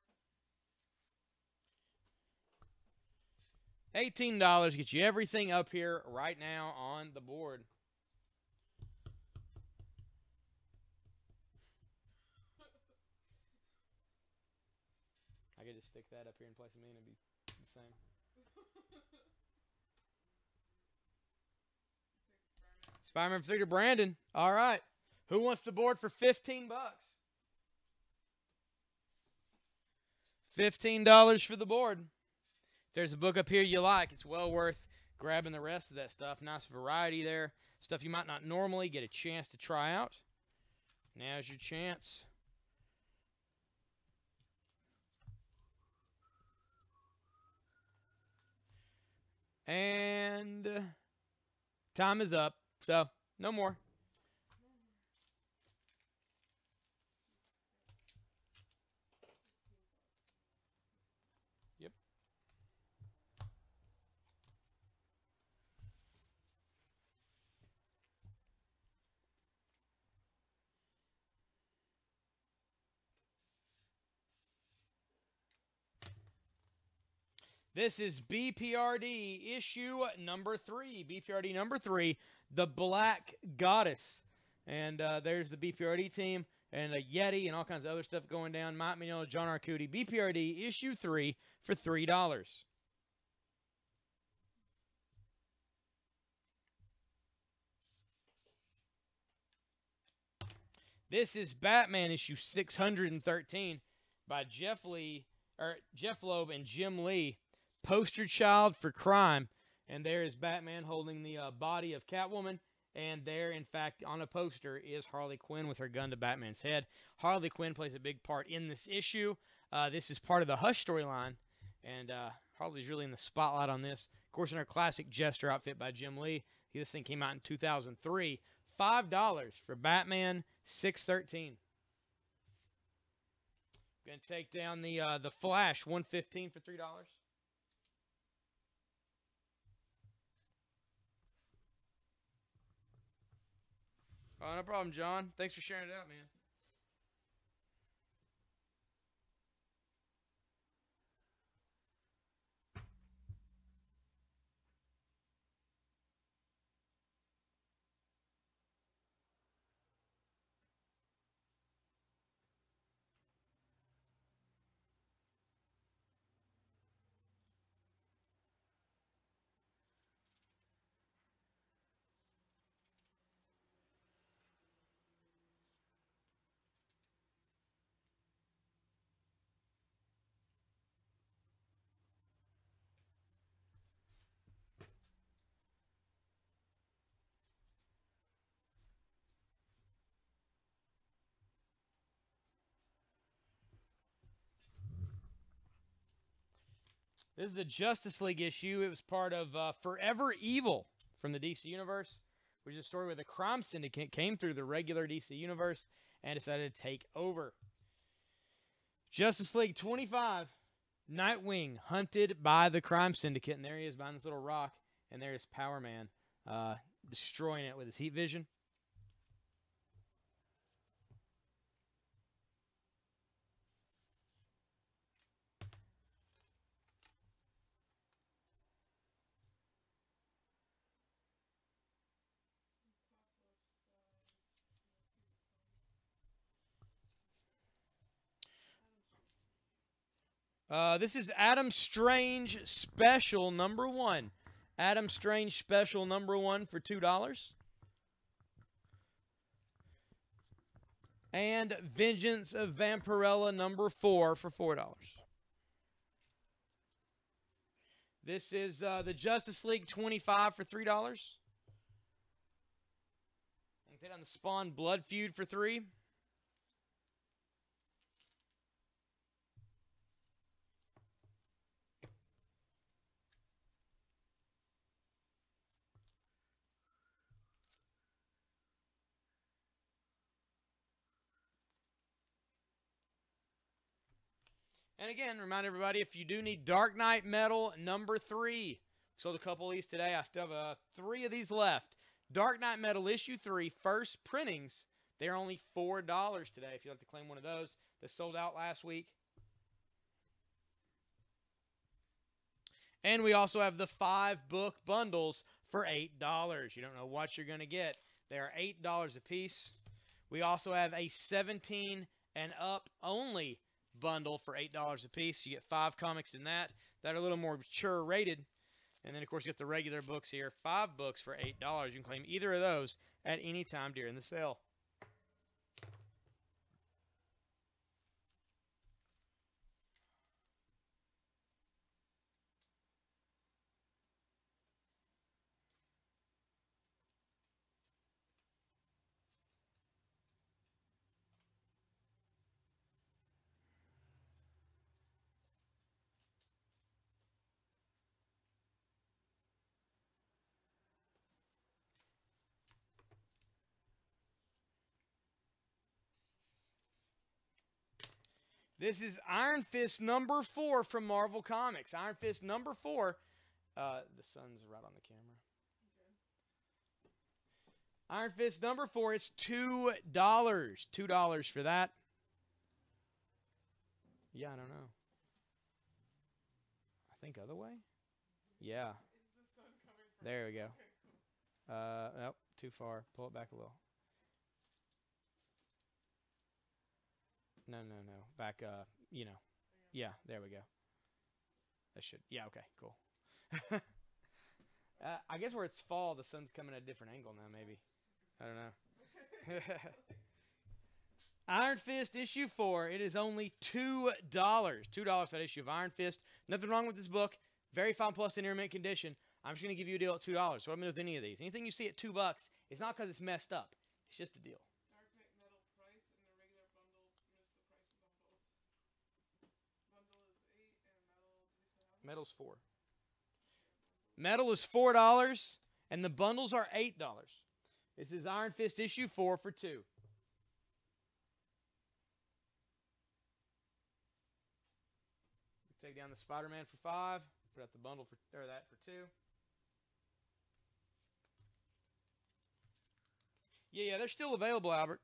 $18 gets you everything up here right now on the board. I could just stick that up here in place of me and it'd be the same. Spider-Man for 3 to Brandon. All right. Who wants the board for 15 bucks? $15 for the board. If there's a book up here you like, it's well worth grabbing the rest of that stuff. Nice variety there. Stuff you might not normally get a chance to try out. Now's your chance. And time is up, so no more. Yep. This is BPRD issue number 3. BPRD number 3, the Black Goddess. And there's the BPRD team and a Yeti and all kinds of other stuff going down. Mike Mignola, John Arcudi. BPRD issue 3 for $3. This is Batman issue 613 by Jeff Loeb and Jim Lee. Poster child for crime. And there is Batman holding the body of Catwoman. And there, in fact, on a poster is Harley Quinn with her gun to Batman's head. Harley Quinn plays a big part in this issue. This is part of the Hush storyline. And Harley's really in the spotlight on this. Of course, in her classic Jester outfit by Jim Lee. This thing came out in 2003. $5 for Batman 613. Going to take down the Flash 115 for $3. Oh, no problem, John. Thanks for sharing it out, man. This is a Justice League issue. It was part of Forever Evil from the DC Universe, which is a story where the crime syndicate came through the regular DC Universe and decided to take over. Justice League 25, Nightwing hunted by the crime syndicate, and there he is behind this little rock, and there is Power Man destroying it with his heat vision. This is Adam Strange Special #1. Adam Strange Special #1 for $2. And Vengeance of Vampirella #4 for $4. This is the Justice League 25 for $3. And take on the Spawn Blood Feud for $3. And again, remind everybody, if you do need Dark Knight Metal #3, sold a couple of these today. I still have 3 of these left. Dark Knight Metal issue 3, first printings. They're only $4 today if you'd like to claim one of those. They sold out last week. And we also have the 5-book bundles for $8. You don't know what you're going to get. They are $8 a piece. We also have a 17 and up only bundle for $8 a piece. You get 5 comics in that are a little more mature rated. And then, of course, you get the regular books here. 5 books for $8. You can claim either of those at any time during the sale. This is Iron Fist #4 from Marvel Comics. Iron Fist #4. The sun's right on the camera. Iron Fist #4. It's $2. $2 for that. Yeah, I don't know. I think other way? Yeah. There we go. Nope, too far. Pull it back a little. No. Back, Yeah, there we go. That should, yeah, okay, cool. I guess where it's fall, the sun's coming at a different angle now, maybe. I don't know. Iron Fist issue 4. It is only $2. $2 for that issue of Iron Fist. Nothing wrong with this book. Very fine plus in mint condition. I'm just going to give you a deal at $2. So what I'm going to do with any of these. Anything you see at $2, it's not because it's messed up. It's just a deal. Dark Knight Metal price and the regular bundle. Notice the prices on both. Bundle is 8 and metal. Did we say how much? Metal's $4. Metal is $4 and the bundles are $8. This is Iron Fist issue 4 for $2. Take down the Spider-Man for $5. Put out the bundle for that for $2. Yeah, they're still available, Albert.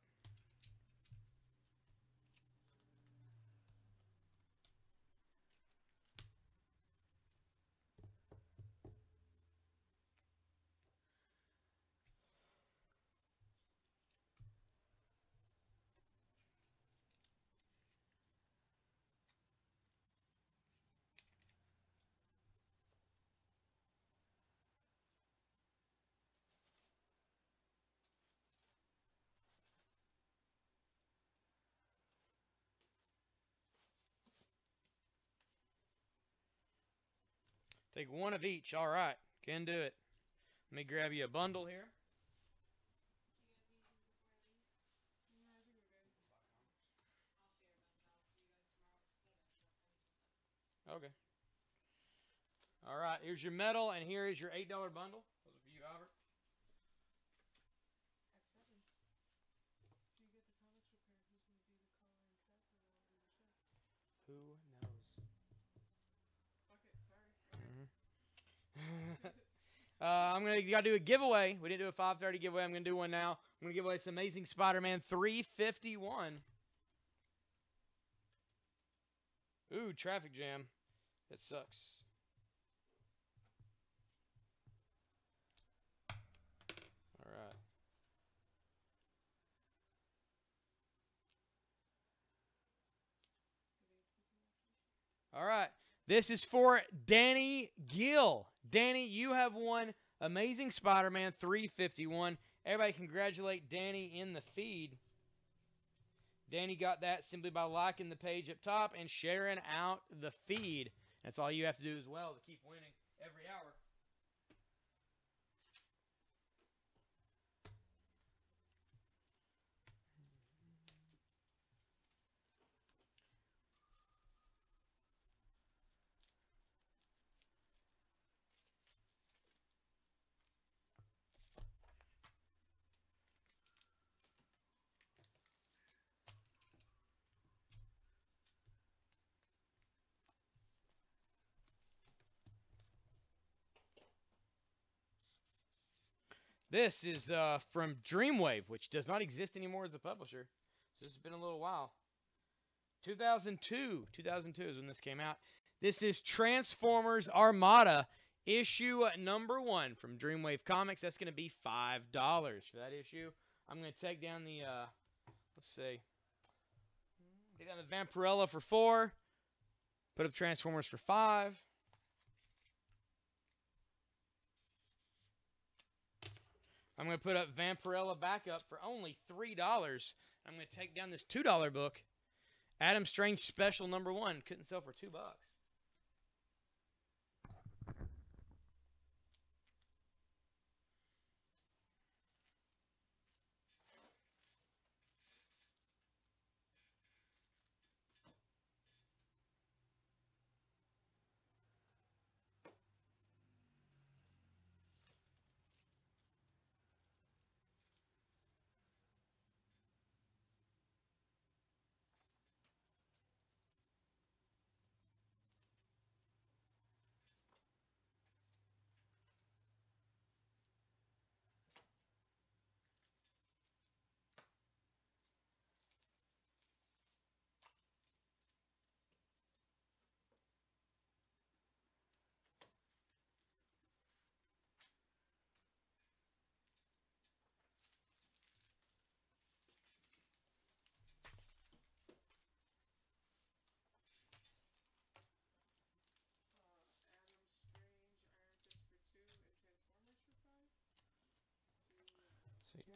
Take one of each. All right. Can do it. Let me grab you a bundle here. Okay. All right. Here's your metal, and here is your $8 bundle. Those are for you, Albert. At 7. Do you get the comics prepared? Who's going to be the color and cut or will do the show? Who knows? Okay, sorry. I'm gonna gotta do a giveaway. We didn't do a 5:30 giveaway. I'm gonna do one now. I'm gonna give away this Amazing Spider-Man 351. Ooh, traffic jam. It sucks. All right. All right. This is for Danny Gill. Danny, you have won Amazing Spider-Man 351. Everybody congratulate Danny in the feed. Danny got that simply by liking the page up top and sharing out the feed. That's all you have to do as well to keep winning every hour. This is from Dreamwave, which does not exist anymore as a publisher. So this has been a little while. 2002 is when this came out. This is Transformers Armada, issue number 1 from Dreamwave Comics. That's going to be $5 for that issue. I'm going to take down the, let's see, take down the Vampirella for 4, put up Transformers for 5. I'm going to put up Vampirella back up for only $3. I'm going to take down this $2 book. Adam Strange Special number 1. Couldn't sell for $2.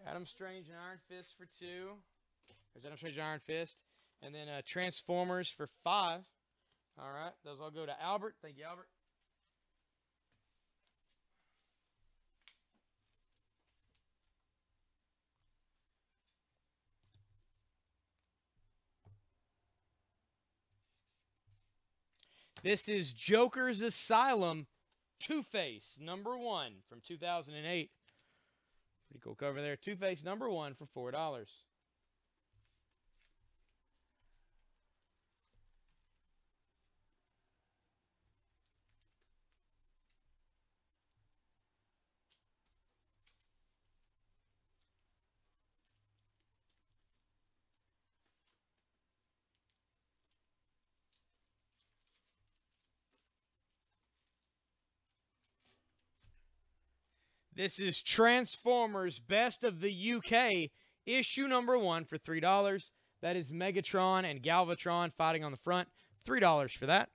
Adam Strange and Iron Fist for 2. There's Adam Strange and Iron Fist. And then Transformers for 5. All right. Those all go to Albert. Thank you, Albert. This is Joker's Asylum, Two-Face, number 1 from 2008. Pretty cool cover there. Two-Face number 1 for $4. This is Transformers Best of the UK, issue number 1 for $3. That is Megatron and Galvatron fighting on the front. $3 for that.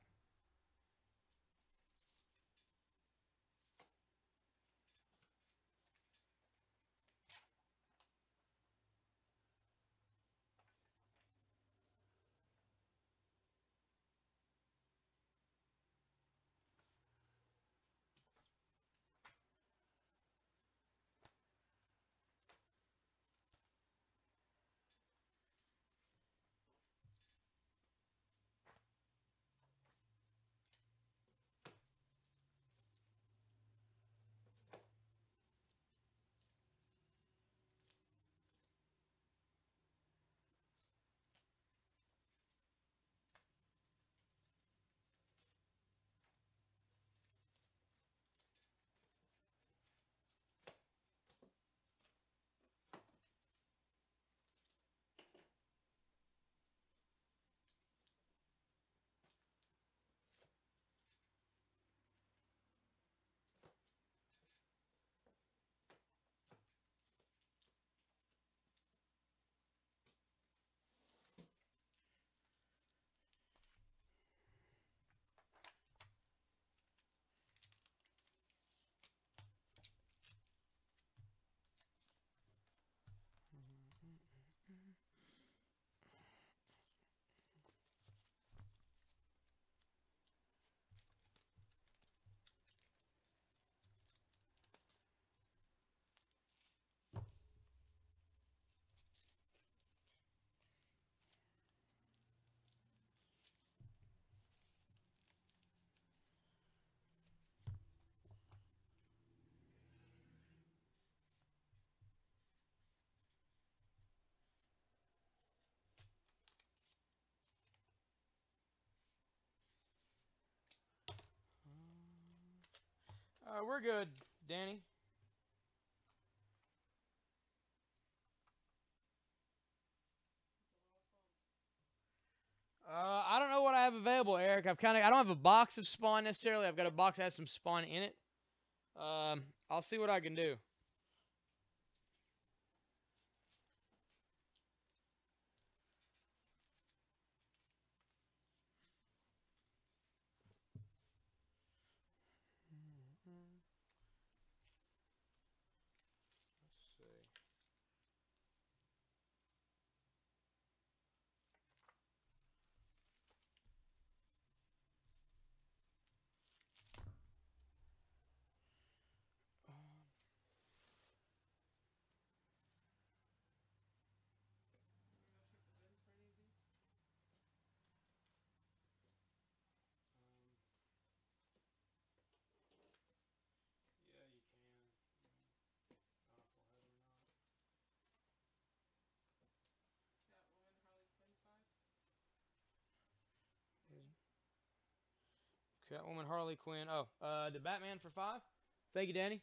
We're good, Danny. I don't know what I have available, Eric. I don't have a box of Spawn necessarily. I've got a box that has some Spawn in it. I'll see what I can do. Catwoman, Harley Quinn. Oh, the Batman for 5. Thank you, Danny.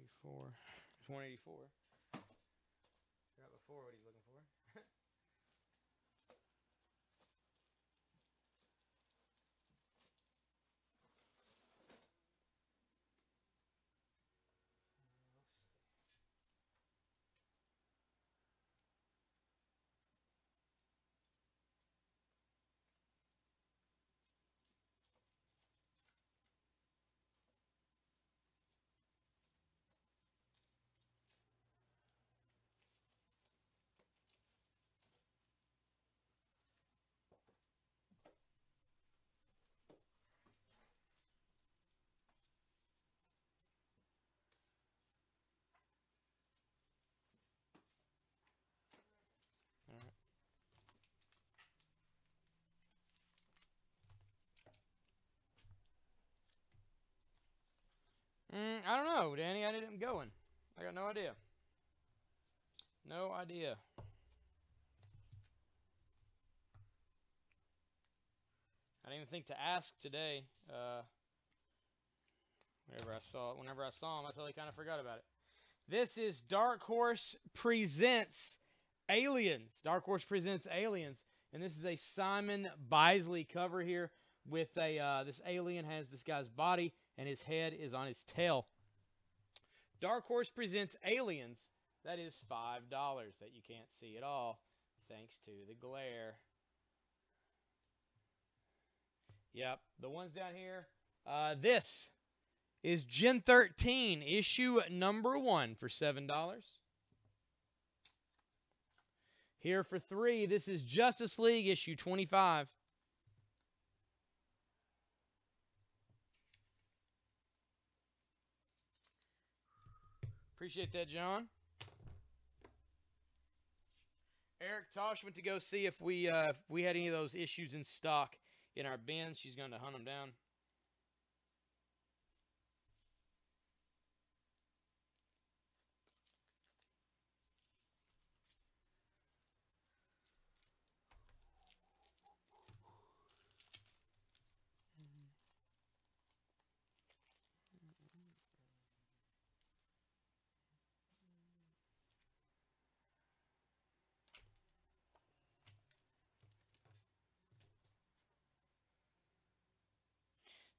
It's 184. Forgot before what he's looking for. I don't know, Danny. I didn't going. I got no idea. No idea. I didn't even think to ask today. Whenever I saw him, I totally kind of forgot about it. This is Dark Horse Presents Aliens. Dark Horse Presents Aliens, and this is a Simon Bisley cover here. With this alien has this guy's body, and his head is on his tail. Dark Horse Presents Aliens. That is $5 that you can't see at all, thanks to the glare. Yep, the ones down here. This is Gen 13, issue number 1 for $7. Here for 3, this is Justice League, issue 25. Appreciate that, John. Eric Tosh went to go see if we had any of those issues in stock in our bins. She's going to hunt them down.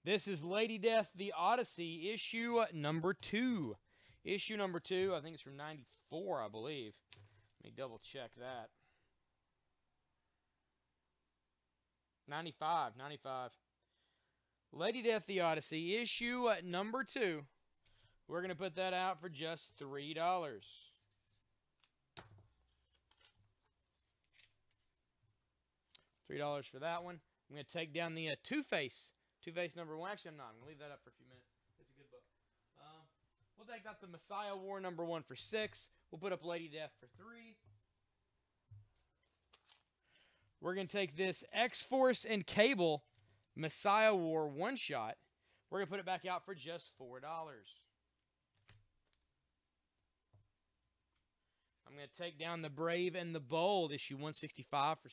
This is Lady Death, The Odyssey, issue number 2. Issue number 2, I think it's from 94, I believe. Let me double check that. 95. Lady Death, The Odyssey, issue number 2. We're going to put that out for just $3. $3 for that one. I'm going to take down the Two-Face. Two-Face number 1. Actually, I'm not. I'm going to leave that up for a few minutes. It's a good book. We'll take out the Messiah War number 1 for 6. We'll put up Lady Death for 3. We're going to take this X-Force and Cable Messiah War one-shot. We're going to put it back out for just $4. I'm going to take down the Brave and the Bold, issue 165 for $6.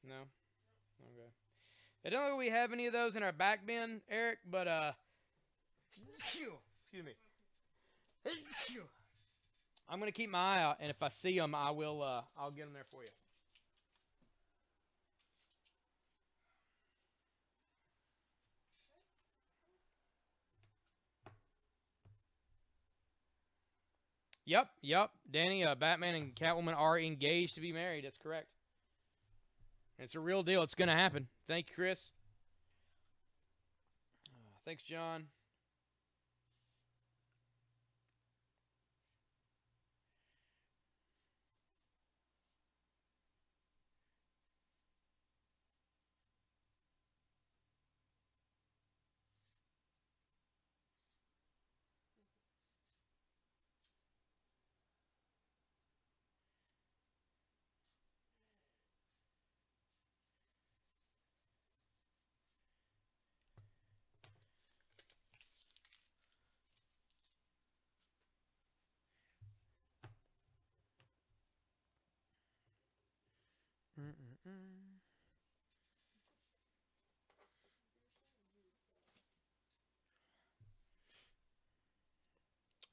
No? Okay. I don't know if we have any of those in our back bin, Eric, but, excuse me. I'm going to keep my eye out, and if I see them, I'll get them there for you. Yep. Danny, Batman and Catwoman are engaged to be married. That's correct. It's a real deal. It's going to happen. Thank you, Chris. Thanks, John.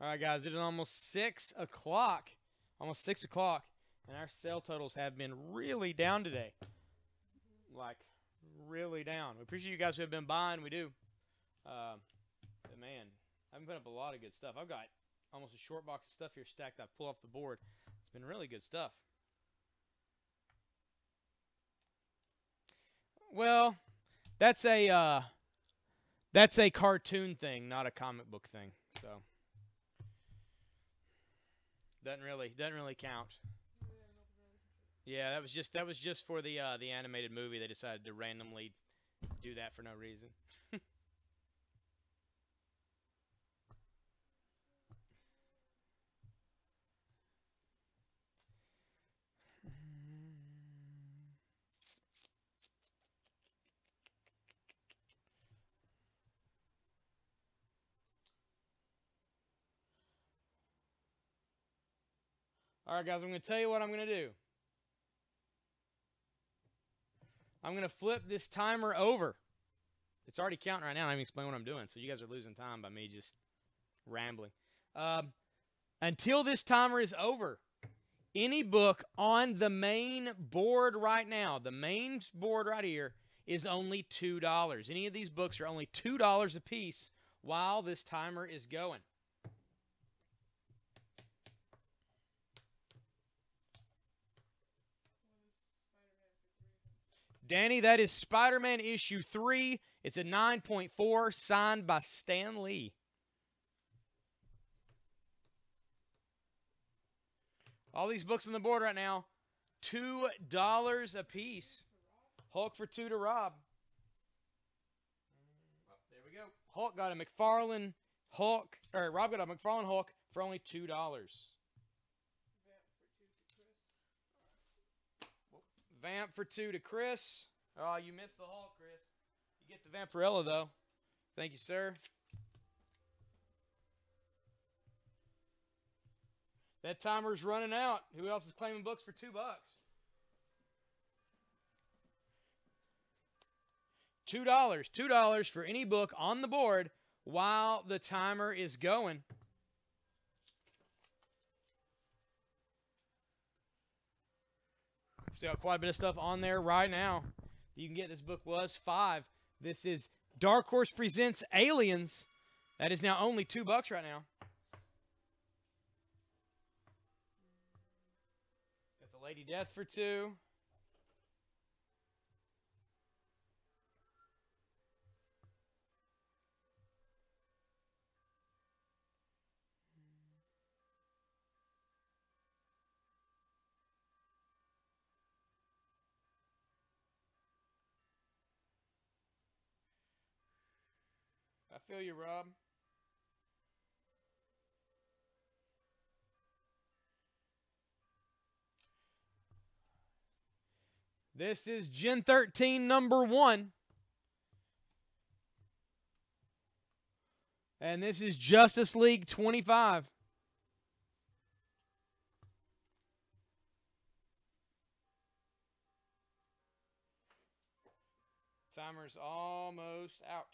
All right, guys, it is almost 6 o'clock. Almost 6 o'clock, and our sale totals have been really down today. Like, really down. We appreciate you guys who have been buying. We do. But man, I've been putting up a lot of good stuff. I've got almost a short box of stuff here stacked up. Pull off the board. It's been really good stuff. Well, that's a cartoon thing, not a comic book thing. So doesn't really count. Yeah, that was just for the animated movie. They decided to randomly do that for no reason. All right, guys, I'm going to tell you what I'm going to do. I'm going to flip this timer over. It's already counting right now. I don't even explain what I'm doing, so you guys are losing time by me just rambling. Until this timer is over, any book on the main board right now, the main board right here, is only $2. Any of these books are only $2 a piece while this timer is going. Danny, that is Spider-Man issue 3. It's a 9.4 signed by Stan Lee. All these books on the board right now, $2 a piece. Hulk for 2 to Rob. There we go. Hulk got a McFarlane Hulk, or Rob got a McFarlane Hulk for only $2. Vamp for 2 to Chris. Oh, you missed the Hulk, Chris. You get the Vampirella, though. Thank you, sir. That timer's running out. Who else is claiming books for $2? $2 for any book on the board while the timer is going. Still got quite a bit of stuff on there right now. You can get this book was $5. This is Dark Horse Presents Aliens. That is now only $2 right now. Got the Lady Death for 2. feel you, Rob. This is Gen 13 number 1. And this is Justice League 25. Timer's almost out.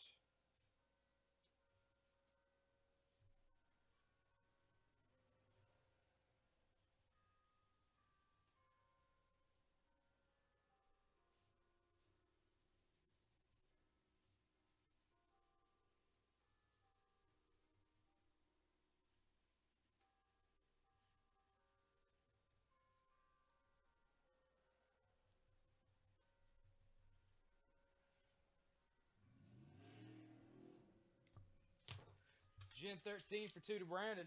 Gen 13 for 2 to Brandon.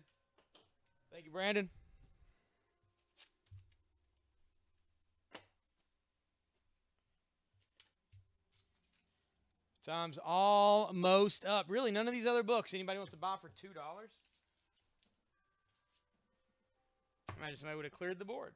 Thank you, Brandon. Time's almost up. Really, none of these other books anybody wants to buy for $2? Imagine somebody would have cleared the board.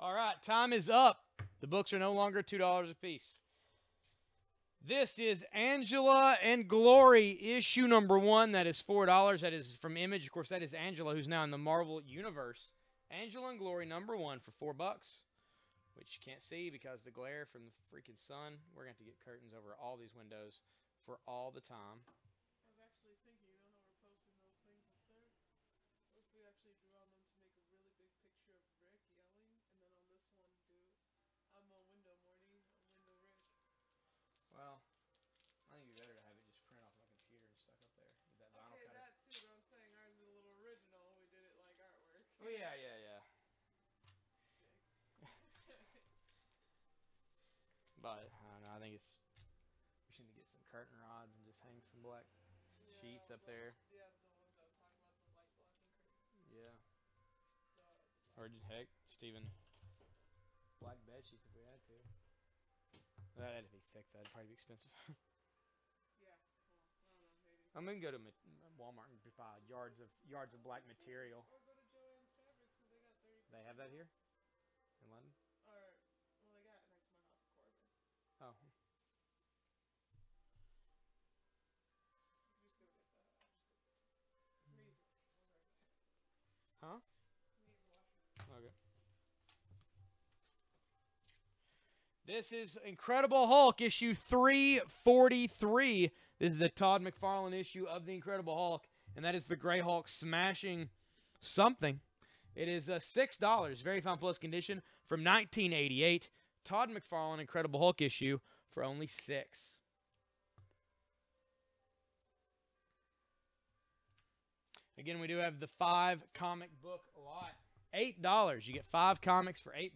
All right, time is up. The books are no longer $2 a piece. This is Angela and Glory, issue number 1. That is $4. That is from Image. Of course, that is Angela, who's now in the Marvel Universe. Angela and Glory, number 1 for $4, which you can't see because the glare from the freaking sun. We're going to have to get curtains over all these windows for all the time. I was actually thinking, you know how we're posting those things up there? What if we actually drew on them to make a really big picture of Rick yelling, and then on this one do, I'm a window Morty, I'm window Rick. Well, I think it'd be better to have it just print off my computer and stuck up there with that vinyl cutter. Okay, that too, but I'm saying ours is a little original. We did it like artwork. Oh, yeah. But, I don't know, I think we should get some curtain rods and just hang some black sheets up there. Yeah, the ones I was talking about, the light blocking curtains. Yeah. Or just, heck, just even black bed sheets if we had to. That'd be thick. That'd probably be expensive. Yeah, well, I don't know, maybe. I'm gonna go to Walmart and buy yards of black material. Or go to Joann's Fabrics, because they got 30%. They have that here in London. Or, well, they got it next to my house in Corbin. Oh. You just go get that. I'll just go get it. Amazing. Huh? Needs washer. Okay. This is Incredible Hulk, issue 343. This is a Todd McFarlane issue of the Incredible Hulk, and that is the Gray Hulk smashing something. It is $6, very fine plus condition, from 1988. Todd McFarlane Incredible Hulk issue for only $6. Again, we do have the 5 comic book lot. $8. You get 5 comics for $8.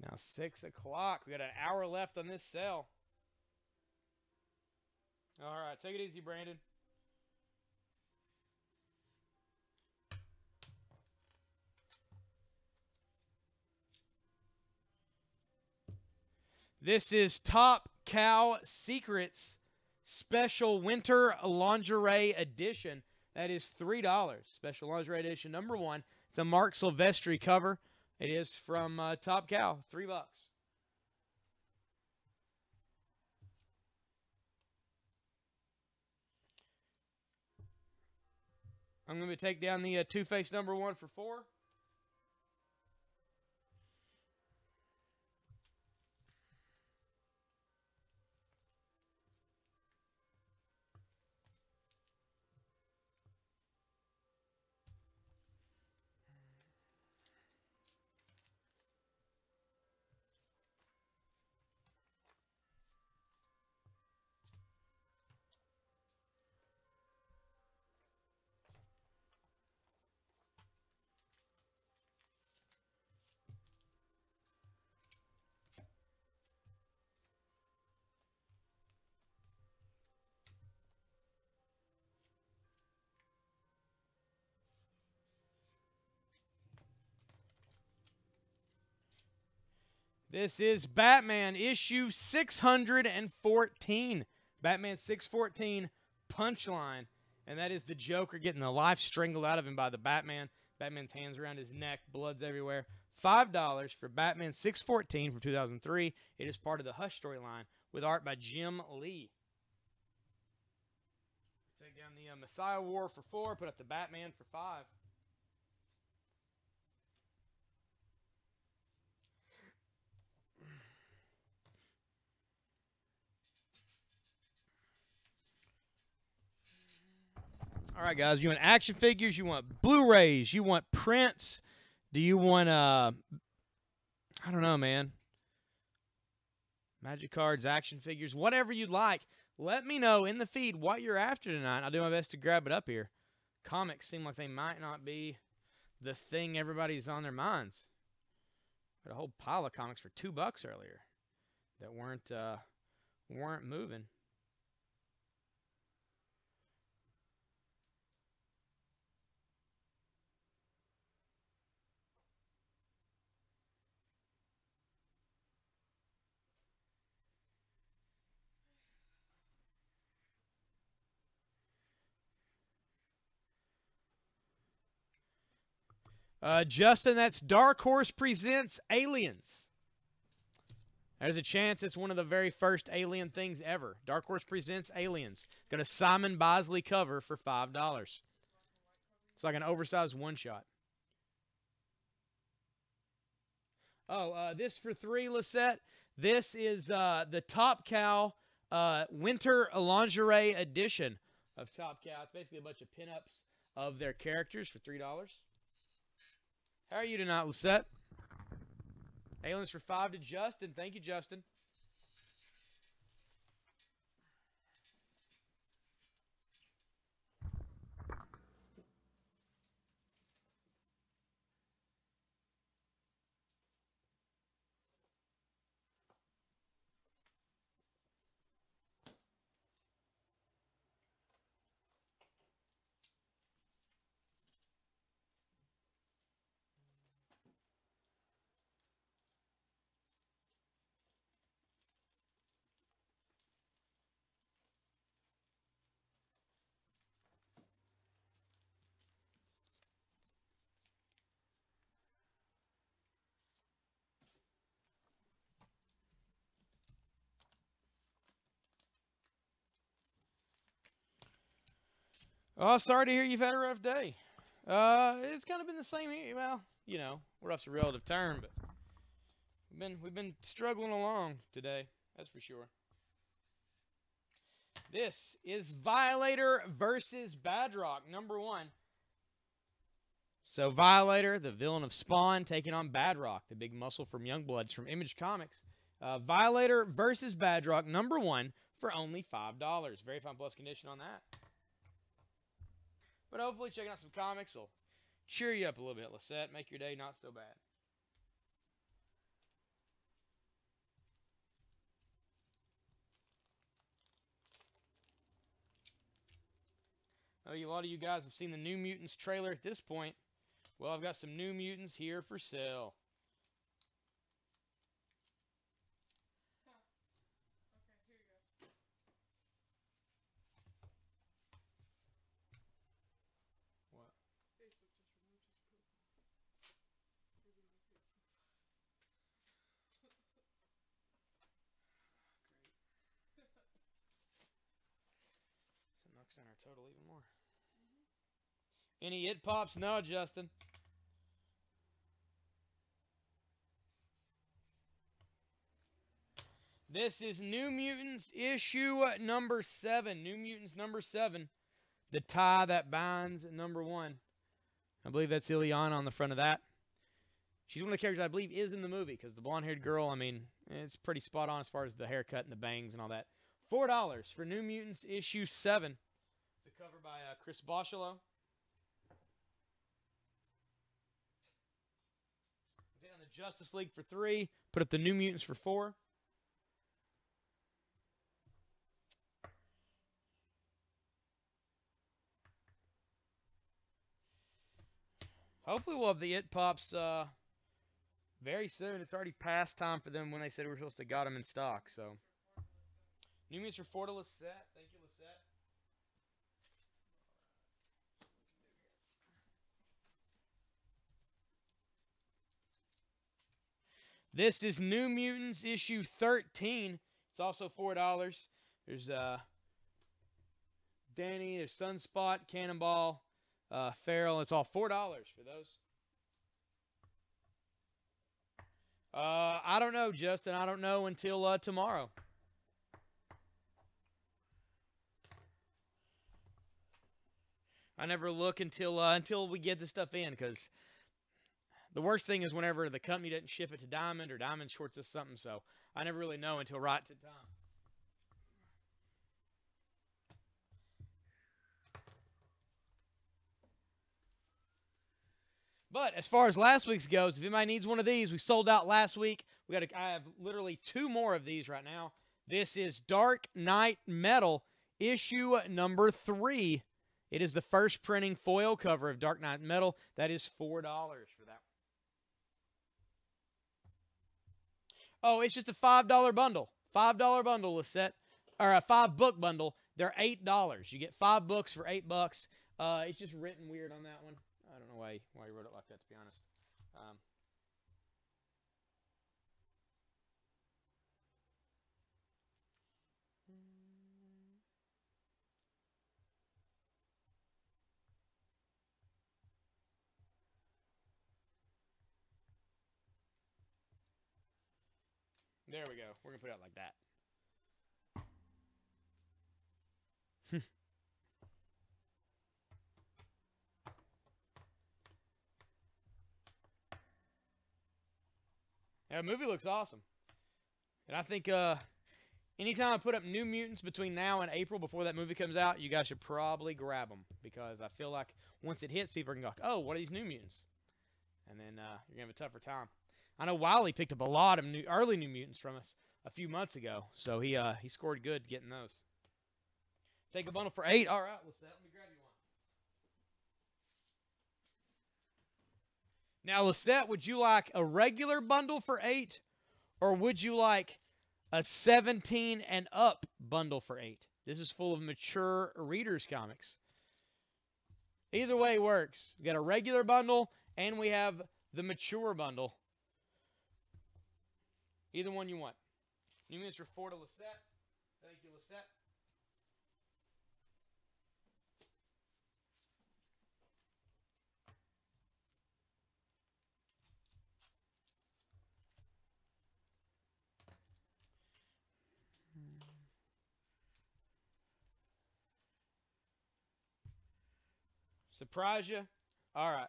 Now 6 o'clock. We got an hour left on this sale. All right, take it easy, Brandon. This is Top Cow Secrets Special Winter Lingerie Edition. That is $3. Special Lingerie Edition number 1. It's a Mark Silvestri cover. It is from Top Cow. $3. I'm going to take down the Too Faced number 1 for 4. This is Batman issue 614. Batman 614 Punchline. And that is the Joker getting the life strangled out of him by the Batman. Batman's hands around his neck, blood's everywhere. $5 for Batman 614 from 2003. It is part of the Hush storyline with art by Jim Lee. Take down the Messiah War for 4. Put up the Batman for 5. All right, guys. You want action figures? You want Blu-rays? You want prints? Do you want, I don't know, man. Magic cards, action figures, whatever you'd like. Let me know in the feed what you're after tonight. I'll do my best to grab it up here. Comics seem like they might not be the thing everybody's on their minds. Got a whole pile of comics for $2 earlier that weren't moving. Justin, that's Dark Horse Presents Aliens. There's a chance it's one of the very first alien things ever. Dark Horse Presents Aliens. Got a Simon Bosley cover for $5. It's like an oversized one-shot. Oh, this for 3, Lisette. This is the Top Cow Winter Lingerie Edition of Top Cow. It's basically a bunch of pinups of their characters for $3. How are you tonight, Lisette? Aliens for 5 to Justin. Thank you, Justin. Oh, sorry to hear you've had a rough day. It's kind of been the same here. Well, you know, rough's a relative term, but we've been struggling along today. That's for sure. This is Violator versus Badrock, number 1. So Violator, the villain of Spawn, taking on Badrock, the big muscle from Youngbloods from Image Comics. Violator versus Badrock, number 1, for only $5. Very fine plus condition on that. But hopefully checking out some comics will cheer you up a little bit, Lisette. Make your day not so bad. Oh, a lot of you guys have seen the New Mutants trailer at this point. Well, I've got some New Mutants here for sale. center total even more. Any It Pops? No, Justin. This is New Mutants issue number 7. New Mutants number 7. The tie that binds number 1. I believe that's Ileana on the front of that. She's one of the characters I believe is in the movie because the blonde-haired girl, I mean, it's pretty spot on as far as the haircut and the bangs and all that. $4 for New Mutants issue 7. It's a cover by Chris Boschelo. Then on the Justice League for 3. Put up the New Mutants for 4. Hopefully we'll have the It Pops very soon. It's already past time for them when they said we were supposed to got them in stock. So, New Mutants for 4 to Lisette. Thank you, Lisette. This is New Mutants issue 13. It's also $4. There's Danny, there's Sunspot, Cannonball, Farrell. It's all $4 for those. I don't know, Justin. I don't know until tomorrow. I never look until we get the stuff in, because the worst thing is whenever the company doesn't ship it to Diamond or Diamond shorts us something. So I never really know until right to time. But as far as last week's goes, if anybody needs one of these, we sold out last week. I have literally 2 more of these right now. This is Dark Knight Metal, issue number 3. It is the first printing foil cover of Dark Knight Metal. That is $4 for that. Oh, it's just a $5 bundle. $5 bundle, Lisette. Or a 5-book bundle. They're $8. You get 5 books for $8. It's just written weird on that one. I don't know why he wrote it like that, to be honest. There we go. We're going to put it out like that. Yeah, the movie looks awesome. And I think anytime I put up New Mutants between now and April before that movie comes out, you guys should probably grab them. Because I feel like once it hits, people are going to go, oh, what are these New Mutants? And then you're going to have a tougher time. I know Wiley picked up a lot of early New Mutants from us a few months ago. So he scored good getting those. Take a bundle for $8. All right, Lisette, let me grab you one. Now, Lisette, would you like a regular bundle for $8? Or would you like a 17 and up bundle for $8? This is full of mature readers comics. Either way works. We got a regular bundle and we have the mature bundle. Either one you want. New Mutants for 4 to Lisette. Thank you, Lisette. Surprise you? All right.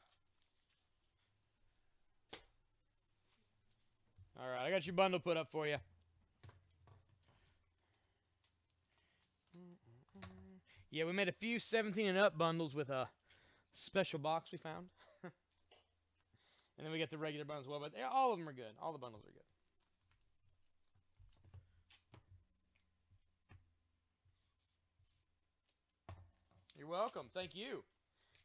All right, I got your bundle put up for you. Yeah, we made a few 17 and up bundles with a special box we found. And then we got the regular bundles as well, but all of them are good. All the bundles are good. You're welcome. Thank you.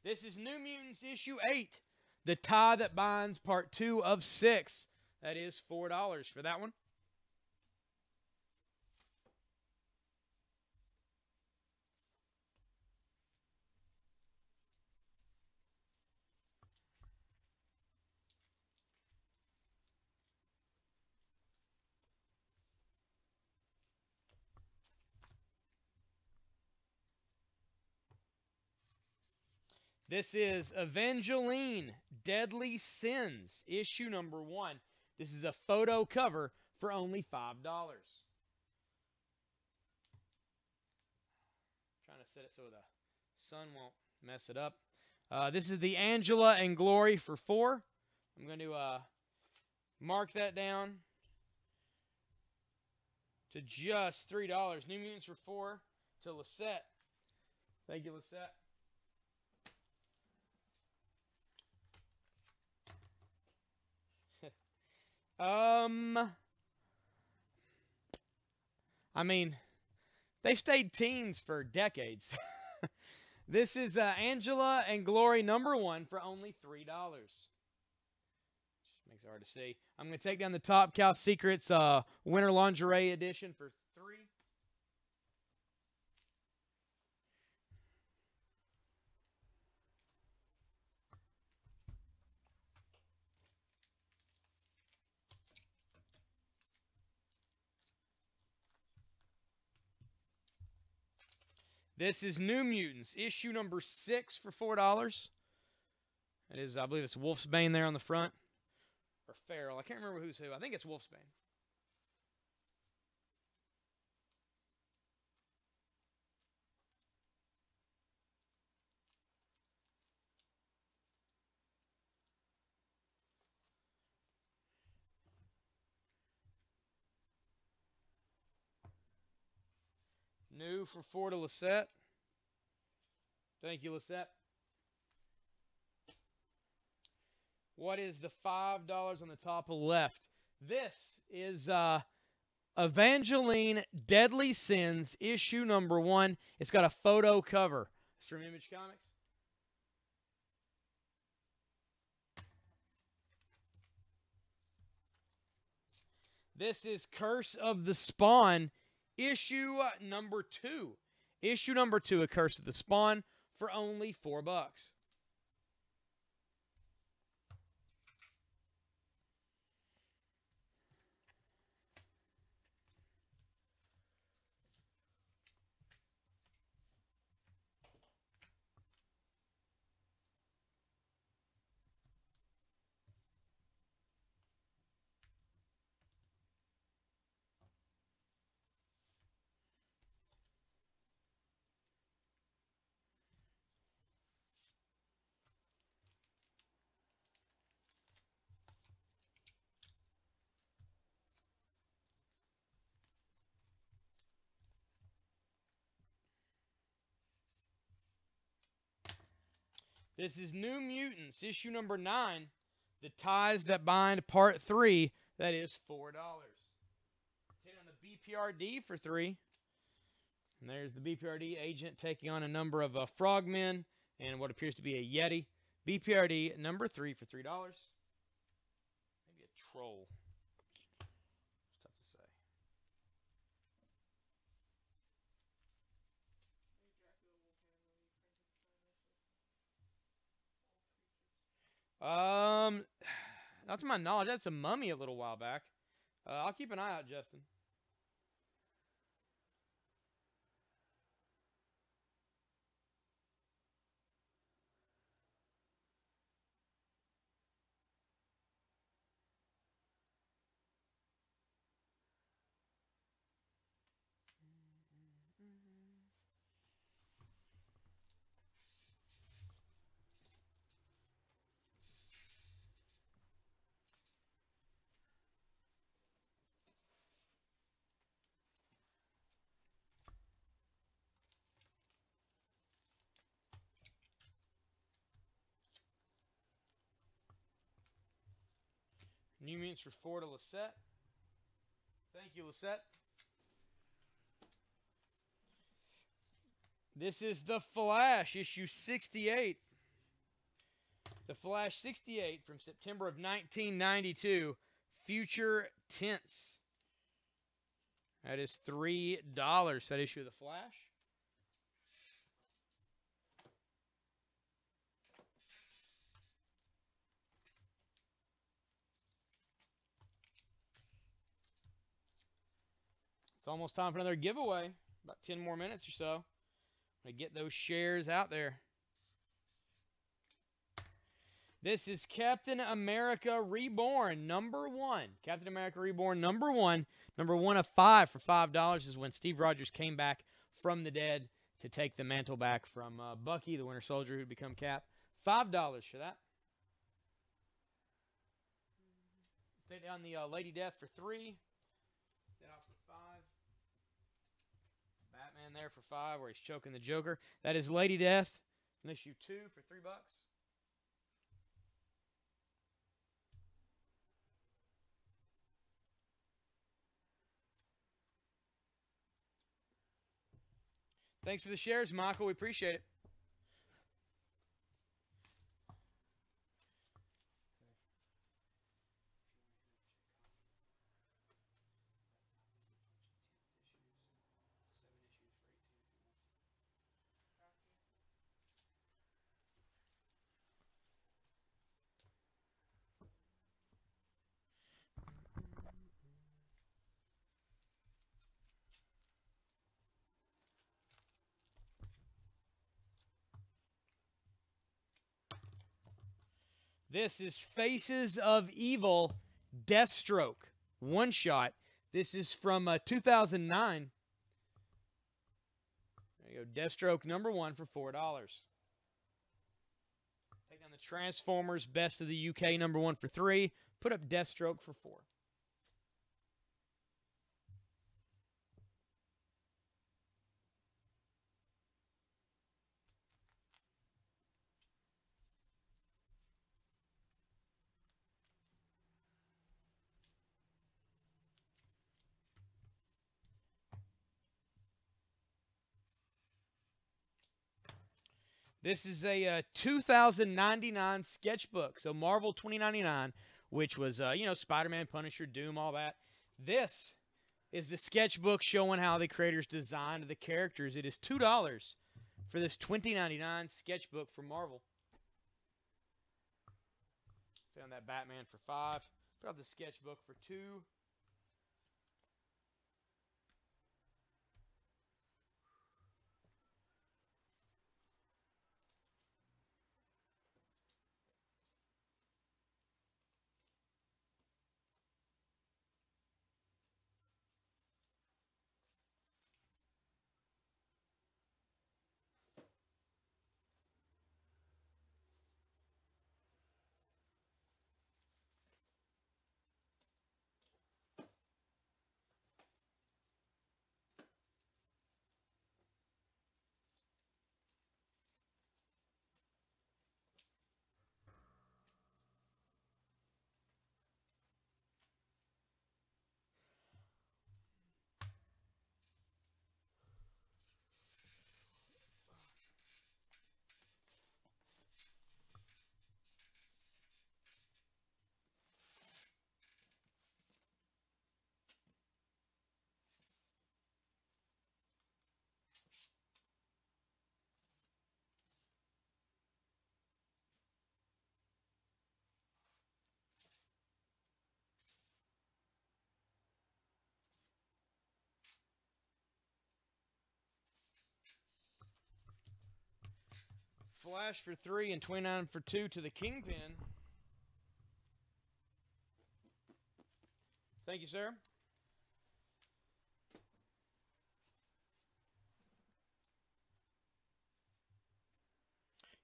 This is New Mutants issue 8. The Tie That Binds, part 2 of 6. That is $4 for that one. This is Evangeline Deadly Sins, issue number 1. This is a photo cover for only $5. Trying to set it so the sun won't mess it up. This is the Angela and Glory for $4. I'm going to mark that down to just $3. New Mutants for $4 to Lisette. Thank you, Lisette. I mean, they've stayed teens for decades. This is Angela and Glory number 1 for only $3. Just makes it hard to see. I'm going to take down the Top Cow Secrets Winter Lingerie Edition for $3. This is New Mutants, issue number 6 for $4. It is, I believe it's Wolfsbane there on the front. Or Feral. I can't remember who's who. I think it's Wolfsbane. New for $4 to Lisette. Thank you, Lisette. What is the $5 on the top left? This is Evangeline Deadly Sins, issue number 1. It's got a photo cover. It's from Image Comics. This is Curse of the Spawn, issue number 2. Issue number 2 of Curse of the Spawn for only $4. This is New Mutants, issue number 9, The Ties That Bind, part 3. That is $4. Take on the BPRD for $3. And there's the BPRD agent taking on a number of frogmen and what appears to be a Yeti. BPRD number 3 for $3. Maybe a troll. It's tough to say. Not to my knowledge, that's a mummy a little while back. I'll keep an eye out, Justin. New Mutants for $4 to Lisette. Thank you, Lisette. This is The Flash, issue 68. The Flash 68 from September of 1992. Future Tense. That is $3, that issue of The Flash. It's almost time for another giveaway. About 10 more minutes or so. I'm going to get those shares out there. This is Captain America Reborn, number 1. Captain America Reborn, number 1. Number 1 of 5 for $5 is when Steve Rogers came back from the dead to take the mantle back from Bucky, the Winter Soldier, who'd become Cap. $5 for that. Take down the Lady Death for 3. That off for 5. Batman there for 5, where he's choking the Joker. That is Lady Death in issue 2 for $3. Thanks for the shares, Michael. We appreciate it. This is Faces of Evil, Deathstroke, one shot. This is from 2009. There you go, Deathstroke number 1 for $4. Take down the Transformers Best of the UK number 1 for 3. Put up Deathstroke for 4. This is a 2099 sketchbook. So Marvel 2099, which was, Spider-Man, Punisher, Doom, all that. This is the sketchbook showing how the creators designed the characters. It is $2 for this 2099 sketchbook from Marvel. Found that Batman for 5. Put out the sketchbook for 2. Flash for 3 and 29 for 2 to the Kingpin. Thank you, sir.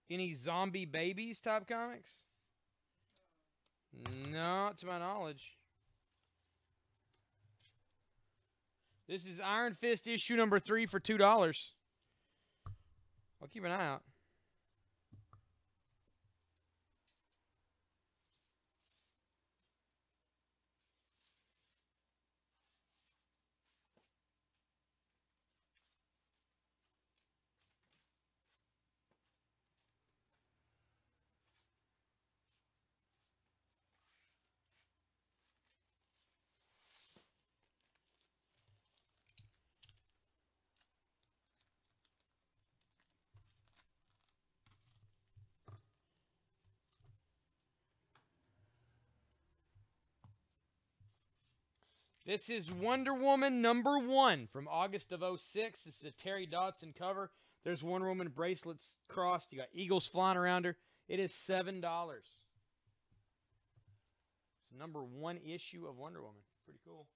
Any zombie babies type comics? Not to my knowledge. This is Iron Fist issue number 3 for $2. I'll keep an eye out. This is Wonder Woman number 1 from August of 06. This is a Terry Dodson cover. There's Wonder Woman bracelets crossed. You got eagles flying around her. It is $7. It's #1 issue of Wonder Woman. Pretty cool.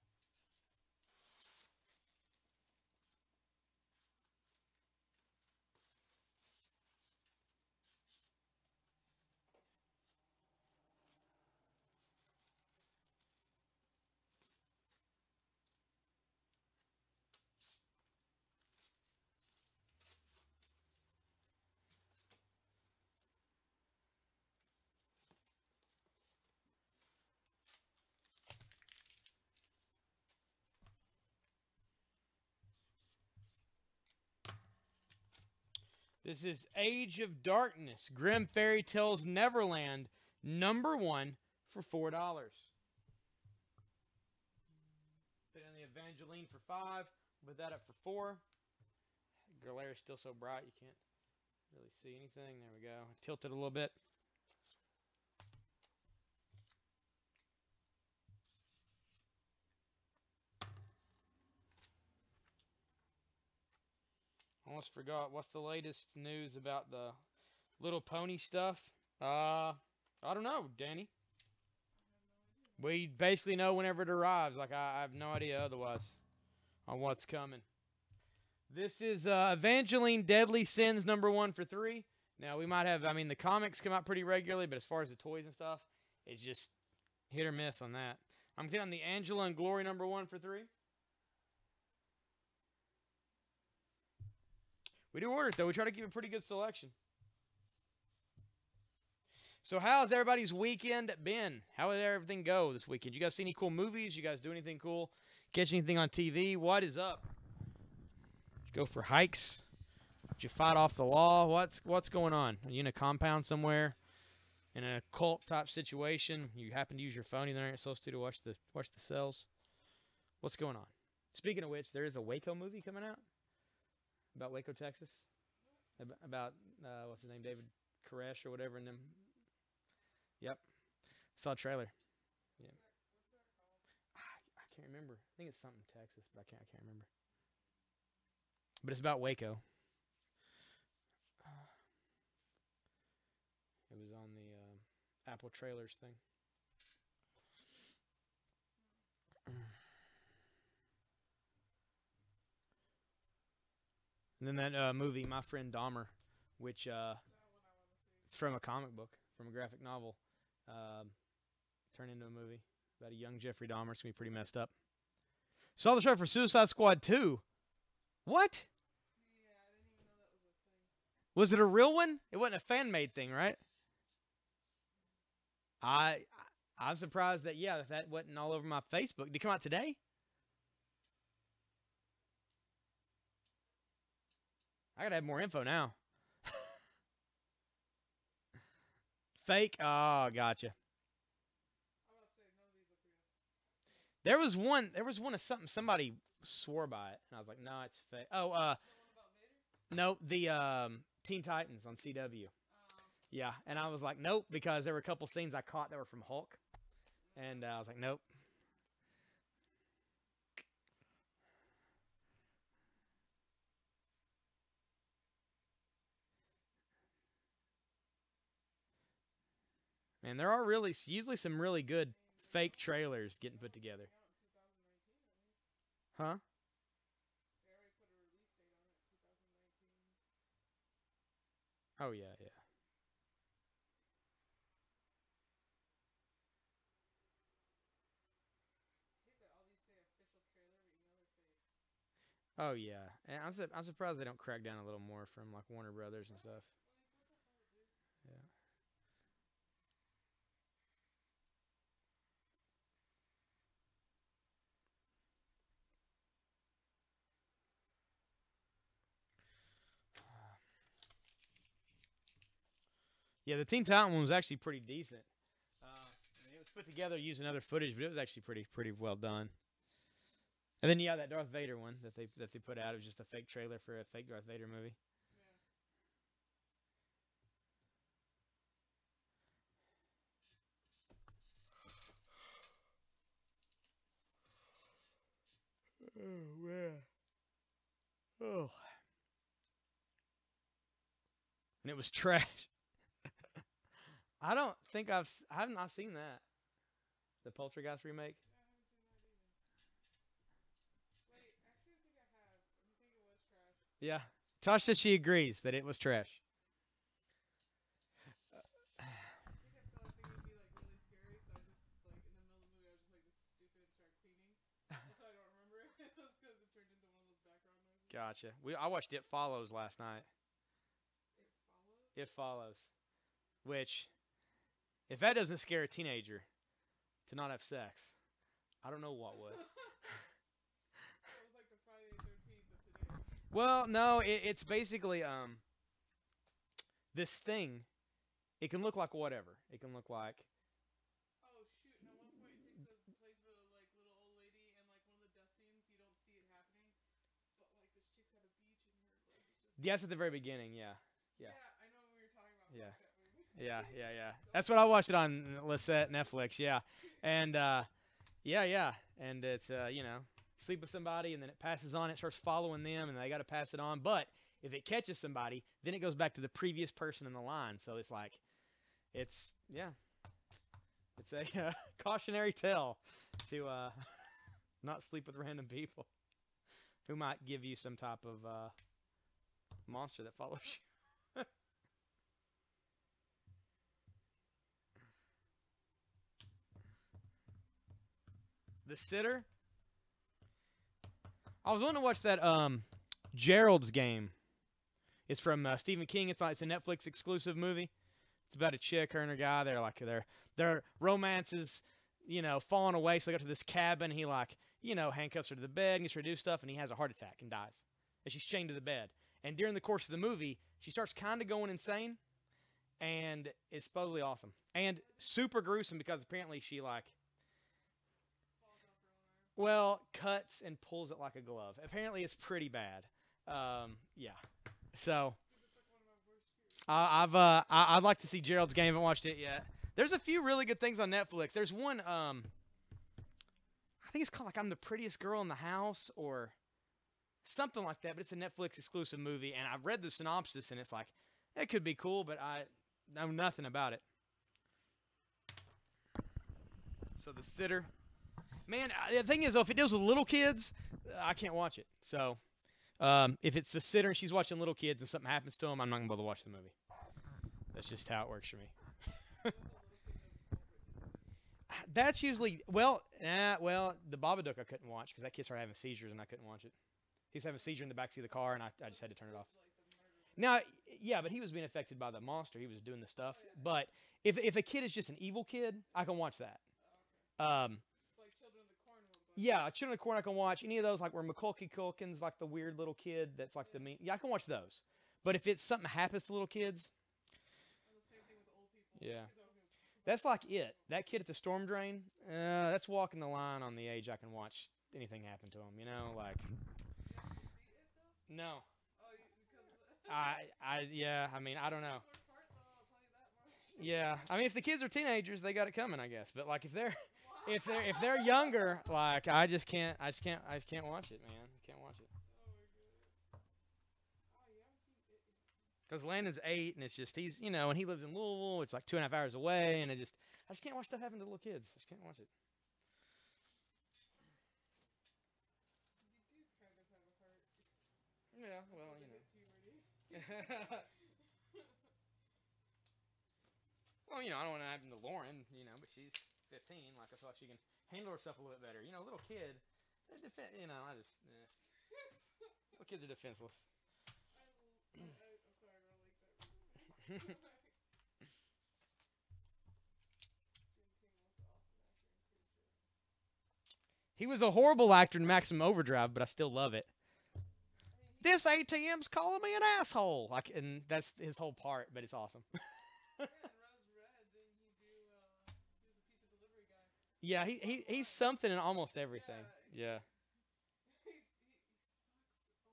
This is Age of Darkness, Grim Fairy Tales Neverland, #1 for $4. Put in the Evangeline for $5. Put that up for $4. Glare is still so bright you can't really see anything. There we go. Tilt it a little bit. Almost forgot. What's the latest news about the Little Pony stuff? I don't know, Danny. We basically know whenever it arrives. Like, I have no idea otherwise on what's coming. This is Evangeline Deadly Sins #1 for $3. Now, we might have, I mean, the comics come out pretty regularly, but as far as the toys and stuff, it's just hit or miss on that. I'm getting the Angela and Glory #1 for $3. We do order it, though. We try to keep a pretty good selection. So how's everybody's weekend been? How did everything go this weekend? You guys see any cool movies? You guys do anything cool? Catch anything on TV? What is up? Did you go for hikes? Did you fight off the law? What's going on? Are you in a compound somewhere? In a cult type situation? You happen to use your phone even though you're supposed to watch the cells? What's going on? Speaking of which, there is a Waco movie coming out. About Waco, Texas? About, what's his name, David Koresh or whatever in them. Yep. Saw a trailer. Yeah. What's that called? I can't remember. I think it's something Texas, but I can't remember. But it's about Waco. It was on the Apple Trailers thing. And then that movie, My Friend Dahmer, which from a comic book, from a graphic novel, turned into a movie about a young Jeffrey Dahmer. It's going to be pretty messed up. Saw the trailer for Suicide Squad 2. What? Yeah, I didn't even know that was a thing. Was it a real one? It wasn't a fan-made thing, right? I'm surprised that, yeah, that wasn't all over my Facebook. Did it come out today? I gotta have more info now. Fake? Oh, gotcha. I'm about to say none of these look real. There was one of something somebody swore by it, and I was like, no, it's fake. Oh, The one about Vader? no, the Teen Titans on CW. Yeah, and I was like, nope, because there were a couple scenes I caught that were from Hulk, and I was like, nope. Man, there are usually some really good fake trailers getting put together. Huh? They already put a release date on it, 2019. Oh, yeah, yeah. I hate that all these say official trailer, but you know they're fake. Oh, yeah. And I'm surprised they don't crack down a little more from, like, Warner Brothers and stuff. Like, what the hell, dude? Yeah. Yeah, the Teen Titan one was actually pretty decent. I mean, it was put together using other footage, but it was actually pretty well done. And then yeah, that Darth Vader one that they put out, it was just a fake trailer for a fake Darth Vader movie. Yeah. Oh man. Oh. And it was trash. I have not seen that. The Poltergeist remake. I haven't seen that either. Wait, actually, I think I have. I think it was trash. Yeah. Tosh says she agrees that it was trash. I think I saw. I think it would be like really scary, so I just like in the middle of the movie, I was just like, "This is stupid," and started cleaning. That's why I don't remember it. It was because it turned into one of those background noises. Gotcha. I watched It Follows last night. It followed. It Follows. Which, if that doesn't scare a teenager to not have sex, I don't know what would. So it was like the Friday 13th of today. Well, no, it's basically this thing. It can look like whatever. It can look like Oh shoot! And at one point, it takes a place where like little old lady and like one of the death scenes, you don't see it happening, but like this chick's at a beach and her leg is just. yes at the very beginning. Yeah, Yeah, I know what you're talking about. Yeah. Fuck that movie. yeah. That's what I watched it on Lisette Netflix. Yeah, and yeah, and it's sleep with somebody and then it passes on. It starts following them and they got to pass it on. But if it catches somebody, then it goes back to the previous person in the line. So it's like, it's a cautionary tale to not sleep with random people who might give you some type of monster that follows you. The Sitter. I was wanting to watch that Gerald's Game. It's from Stephen King. It's a Netflix exclusive movie. It's about a chick, her and her guy. They're like their romance is, falling away. So they go to this cabin. He handcuffs her to the bed and gets her to do stuff, and he has a heart attack and dies. And she's chained to the bed. And during the course of the movie, she starts kind of going insane, and it's supposedly awesome and super gruesome because apparently she cuts and pulls it like a glove. Apparently, it's pretty bad. Yeah. So I'd like to see Gerald's Game. I haven't watched it yet. There's a few really good things on Netflix. There's one. I think it's called I'm the Prettiest Girl in the House or something like that. But it's a Netflix exclusive movie, and I've read the synopsis, and it's like it could be cool, but I know nothing about it. So The Sitter. Man, the thing is, though, if it deals with little kids, I can't watch it. So, if it's The Sitter and she's watching little kids and something happens to them, I'm not going to be able to watch the movie. That's just how it works for me. That's usually, the Babadook I couldn't watch because that kid started having seizures and I couldn't watch it. He was having a seizure in the backseat of the car and I just had to turn it off. Now, yeah, but he was being affected by the monster. He was doing the stuff. But if a kid is just an evil kid, I can watch that. Yeah, Children of the Corn I can watch. Any of those, like where Macaulay Culkin's like the weird little kid that's like the mean. Yeah, I can watch those. But if it's something happens to little kids. Yeah. That's like it. That kid at the storm drain, that's walking the line on the age I can watch anything happen to him, No. I don't know. Yeah, I mean, if the kids are teenagers, they got it coming, I guess. But like, if they're younger, like, I just can't watch it, man. I can't watch it. Because Landon's 8, and it's just and he lives in Louisville. It's like 2.5 hours away, and I just can't watch stuff happen to little kids. I just can't watch it. You do kind of have a heart. Yeah, well, Well, I don't want to happen to Lauren, but she's 15. Like, I feel like she can handle herself a little bit better. Little kid, little kids are defenseless. I'm sorry, I don't like that. He was a horrible actor in Maximum Overdrive, but I still love it. This ATM's calling me an asshole. Like, and that's his whole part, but it's awesome. Yeah, he's something in almost everything. Yeah. He sucks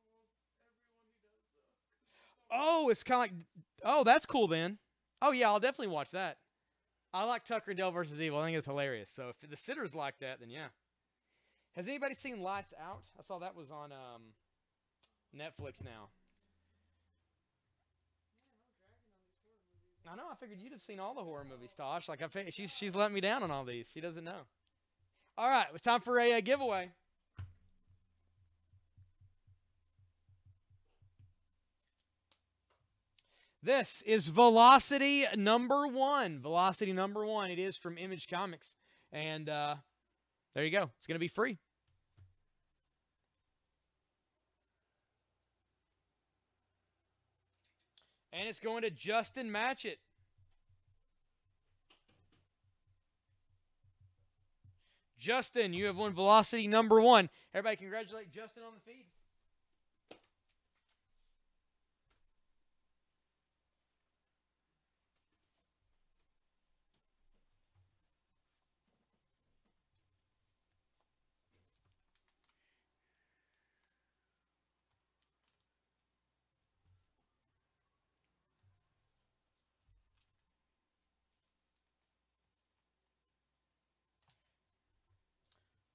almost everyone he does, though. Oh, it's kind of like, oh, that's cool then. Oh, yeah, I'll definitely watch that. I like Tucker and Dale versus Evil. I think it's hilarious. So if The Sitter's like that, then yeah. Has anybody seen Lights Out? I saw that was on Netflix now. I know. I figured you'd have seen all the horror movies, Tosh. Like she's let me down on all these. She doesn't know. All right, it's time for a giveaway. This is Velocity number 1. Velocity number 1. It is from Image Comics. And there you go. It's going to be free. And it's going to Justin Matchett. Justin, you have won Velocity number 1. Everybody congratulate Justin on the feed.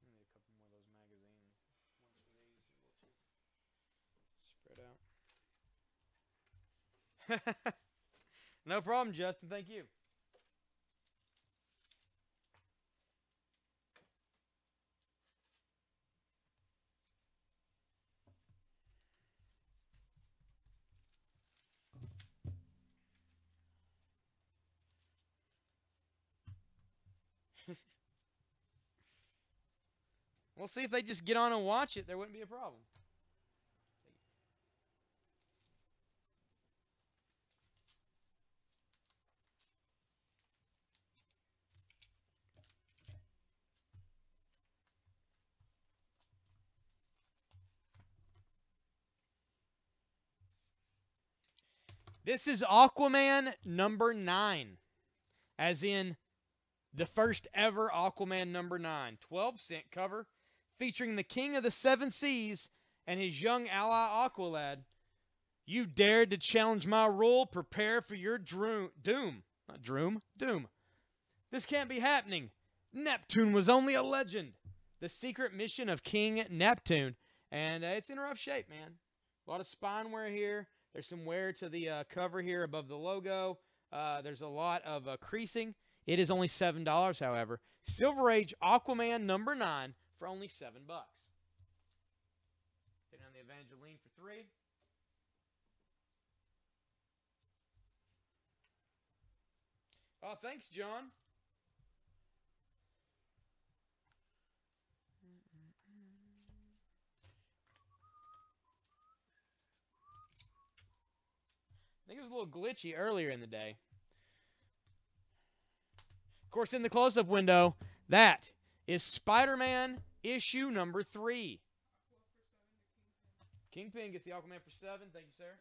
Need a couple more of those magazines. Ones for these, a little too spread out. No problem, Justin. Thank you. We'll see if they just get on and watch it. There wouldn't be a problem. This is Aquaman number 9, as in the first ever Aquaman number 9. 12-cent cover featuring the King of the Seven Seas and his young ally Aqualad. You dared to challenge my rule. Prepare for your doom. Not droom, doom. This can't be happening. Neptune was only a legend. The secret mission of King Neptune. And it's in rough shape, man. A lot of spine wear here. There's some wear to the cover here above the logo. There's a lot of creasing. It is only $7, however. Silver Age Aquaman number 9 for only $7. Taking on the Evangeline for 3. Oh, thanks, John. I think it was a little glitchy earlier in the day. Of course, in the close-up window, that is Spider-Man issue number 3. Kingpin gets the Aquaman for 7. Thank you, sir.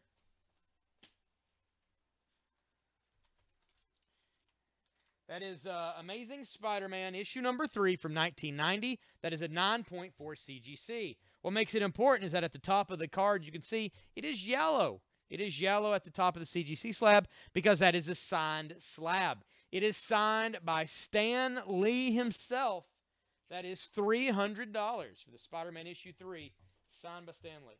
That is Amazing Spider-Man issue number 3 from 1990. That is a 9.4 CGC. What makes it important is that at the top of the card, you can see it is yellow. It is yellow at the top of the CGC slab because that is a signed slab. It is signed by Stan Lee himself. That is $300 for the Spider-Man issue 3, signed by Stan Lee.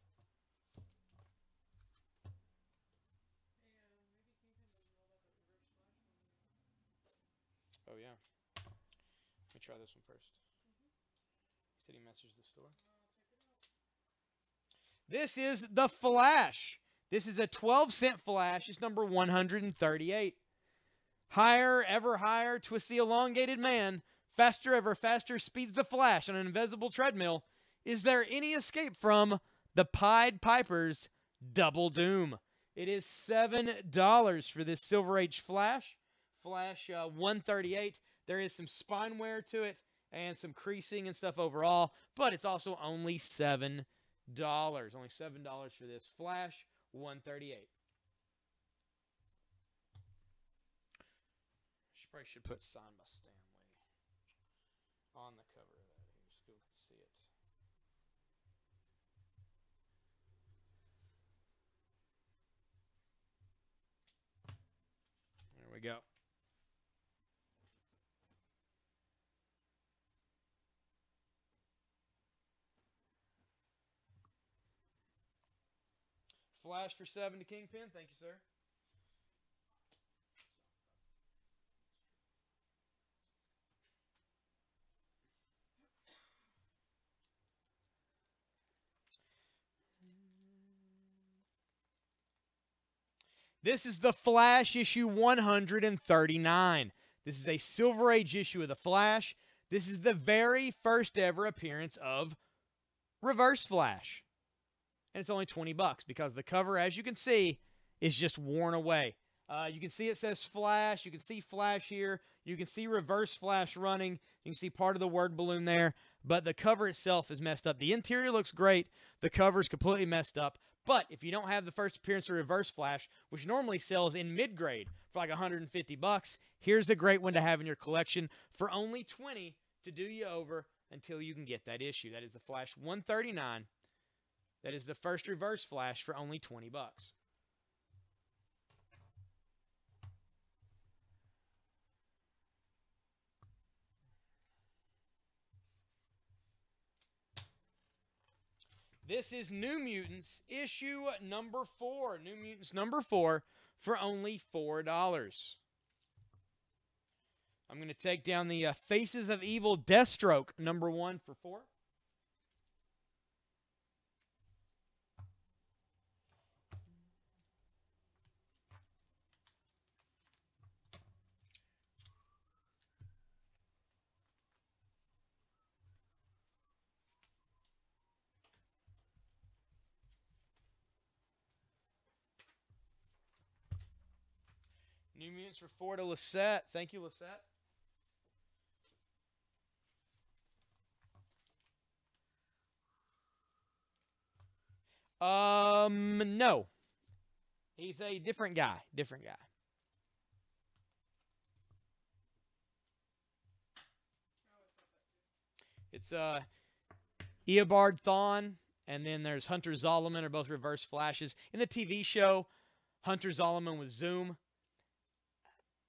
Oh, yeah. Let me try this one first. He said he messaged the store. This is the Flash. This is a 12-cent Flash. It's number 138. Higher, ever higher, twist the elongated man. Faster, ever faster, speeds the Flash on an invisible treadmill. Is there any escape from the Pied Piper's Double Doom? It is $7 for this Silver Age Flash. Flash 138. There is some spine wear to it and some creasing and stuff overall, but it's also only $7. Only $7 for this Flash 138. Probably should put signed by Stan Lee on the cover of that here so people can see it. There we go. Flash for 7 to Kingpin. Thank you, sir. This is the Flash issue 139. This is a Silver Age issue of the Flash. This is the very first ever appearance of Reverse Flash. And it's only $20 because the cover, as you can see, is just worn away. You can see it says Flash. You can see Flash here. You can see Reverse Flash running. You can see part of the word balloon there. But the cover itself is messed up. The interior looks great. The cover is completely messed up. But if you don't have the first appearance of Reverse Flash, which normally sells in mid-grade for like $150, here's a great one to have in your collection for only $20 to do you over until you can get that issue. That is the Flash 139. That is the first Reverse Flash for only $20. This is New Mutants issue number 4. New Mutants number 4 for only $4. I'm going to take down the Faces of Evil Deathstroke number 1 for $4. New Mutants for 4 to Lisette. Thank you, Lisette. No. He's a different guy. Different guy. It's Eobard Thawne, and then there's Hunter Zolomon, are both Reverse Flashes. In the TV show, Hunter Zolomon was Zoom.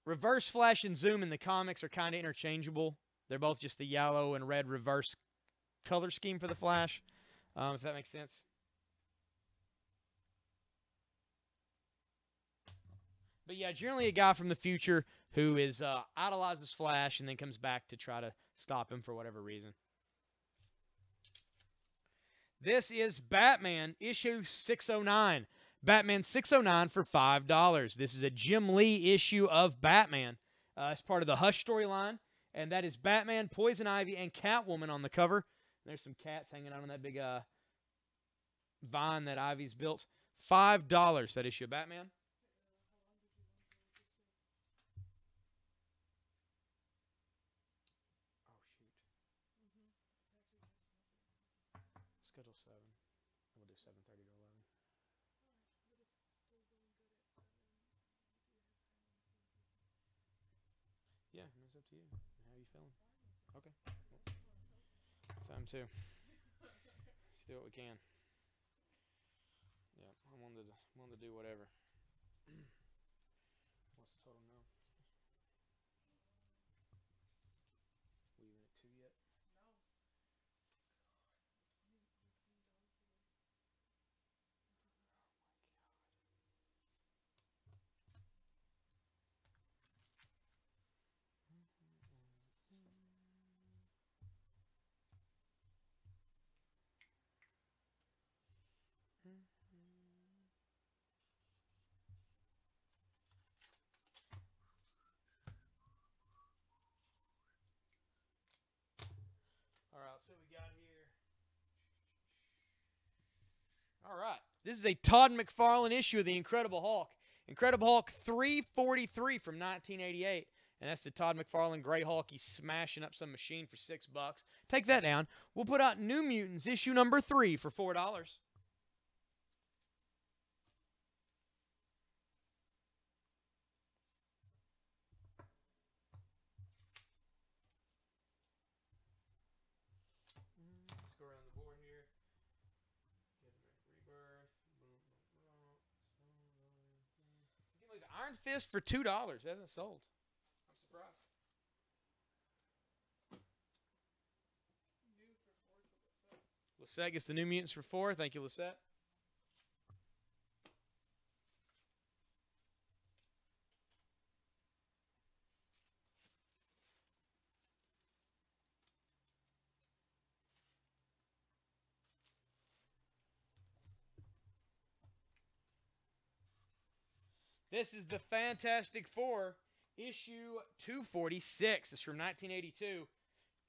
Reverse Flash and Zoom in the comics are kind of interchangeable. They're both just the yellow and red reverse color scheme for the Flash, if that makes sense. But yeah, generally a guy from the future who is idolizes Flash and then comes back to try to stop him for whatever reason. This is Batman issue 609. Batman 609 for $5. This is a Jim Lee issue of Batman. It's part of the Hush storyline. And that is Batman, Poison Ivy, and Catwoman on the cover. There's some cats hanging out on that big vine that Ivy's built. $5, that issue of Batman. Schedule 7. We'll do 7:30 to 11. Yeah, it's up to you. How are you feeling? Okay. Time to. Let's do what we can. Yeah, I wanted to do whatever. What's the total now? We even at 2 yet? All right, so we got here. All right, this is a Todd McFarlane issue of the Incredible Hulk. Incredible Hulk 343 from 1988. And that's the Todd McFarlane Gray Hulk. He's smashing up some machine for $6. Take that down. We'll put out New Mutants issue number 3 for $4. Let's go around the board here. Rebirth. You can leave Iron Fist for $2. It hasn't sold. I'm surprised. Lisette gets the New Mutants for 4. Thank you, Lisette. This is the Fantastic Four, issue 246. It's from 1982.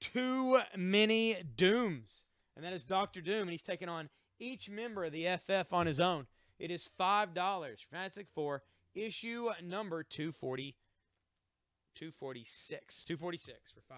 Too Many Dooms. And that is Dr. Doom, and he's taking on each member of the FF on his own. It is $5. Fantastic Four, issue number 246. 246 for $5.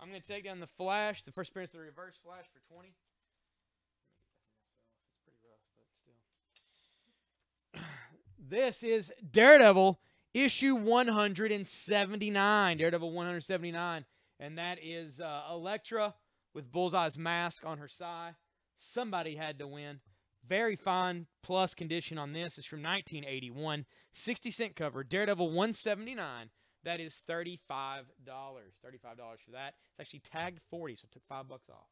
I'm going to take down the Flash, the first appearance of the Reverse Flash for 20. Let me get that for myself. It's pretty rough, but still. This is Daredevil, issue 179. Daredevil 179. And that is Elektra with Bullseye's mask on her side. Somebody had to win. Very fine plus condition on this. It's from 1981. 60-cent cover. Daredevil 179. That is $35. $35 for that. It's actually tagged 40, so it took $5 off.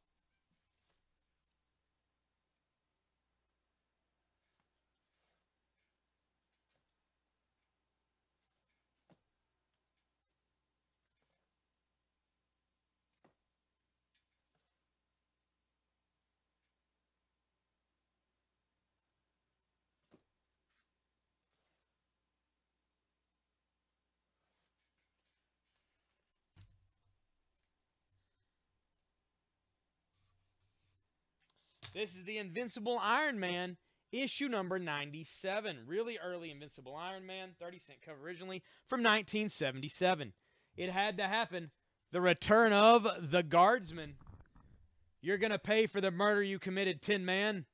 This is the Invincible Iron Man, issue number 97. Really early Invincible Iron Man, 30-cent cover originally from 1977. It had to happen. The return of the Guardsman. You're going to pay for the murder you committed, Tin Man.